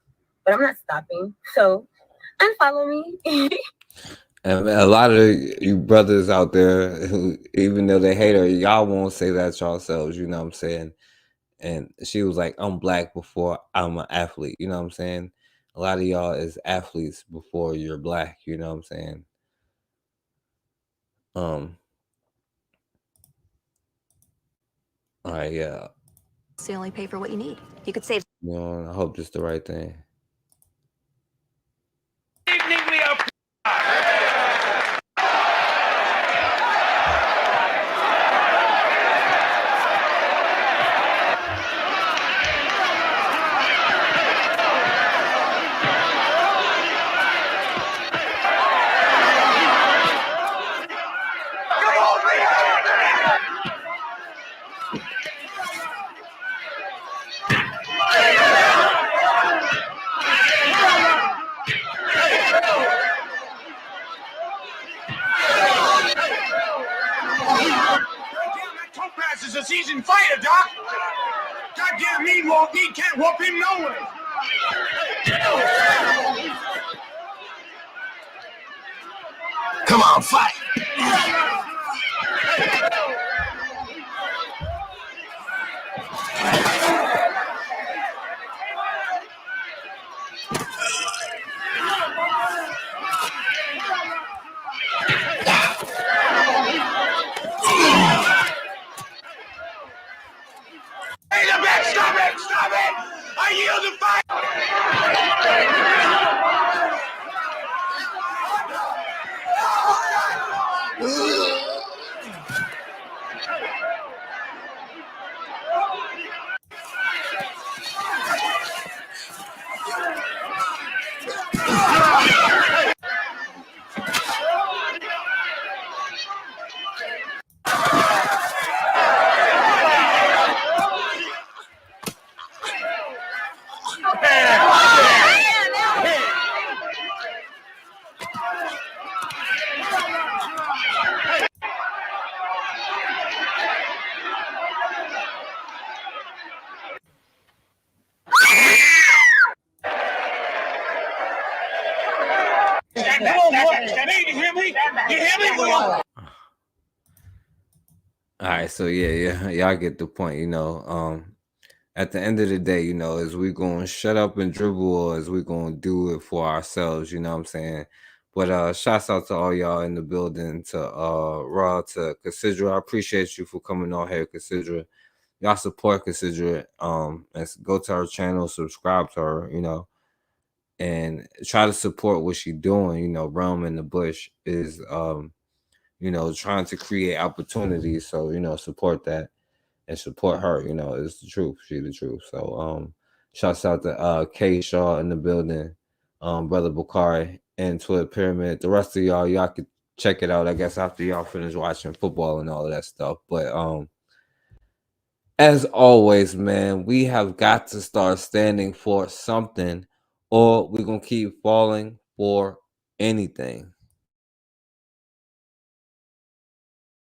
but I'm not stopping. So unfollow me. And a lot of you brothers out there who, even though they hate her, y'all won't say that yourselves, you know what I'm saying? And she was like, I'm black before I'm an athlete, you know what I'm saying? A lot of y'all is athletes before you're black, you know what I'm saying? All right, yeah. So you only pay for what you need. You could save. You know, I hope this is the right thing. Evening, we are. Is a seasoned fighter, Doc. Goddamn me can't whoop him no way. Come on, fight. Hey, the back, stop it! I yield the fight! You hear me? All right, so yeah, y'all get the point, you know. At the end of the day, you know, is we gonna shut up and dribble, or is we gonna do it for ourselves, you know what I'm saying? But shouts out to all y'all in the building, to Raw, to Consider. I appreciate you for coming on here, Consider. Y'all support Consider. And go to her channel, subscribe to her, you know, and try to support what she's doing. You know, Realm in the Bush is you know, trying to create opportunities. So, you know, support that and support her. You know, it's the truth. She the truth. So shouts out to K Shaw in the building, Brother Bakari and Twitter Pyramid. The rest of y'all could check it out, I guess, after y'all finish watching football and all of that stuff. But as always, man, we have got to start standing for something, or we're gonna keep falling for anything.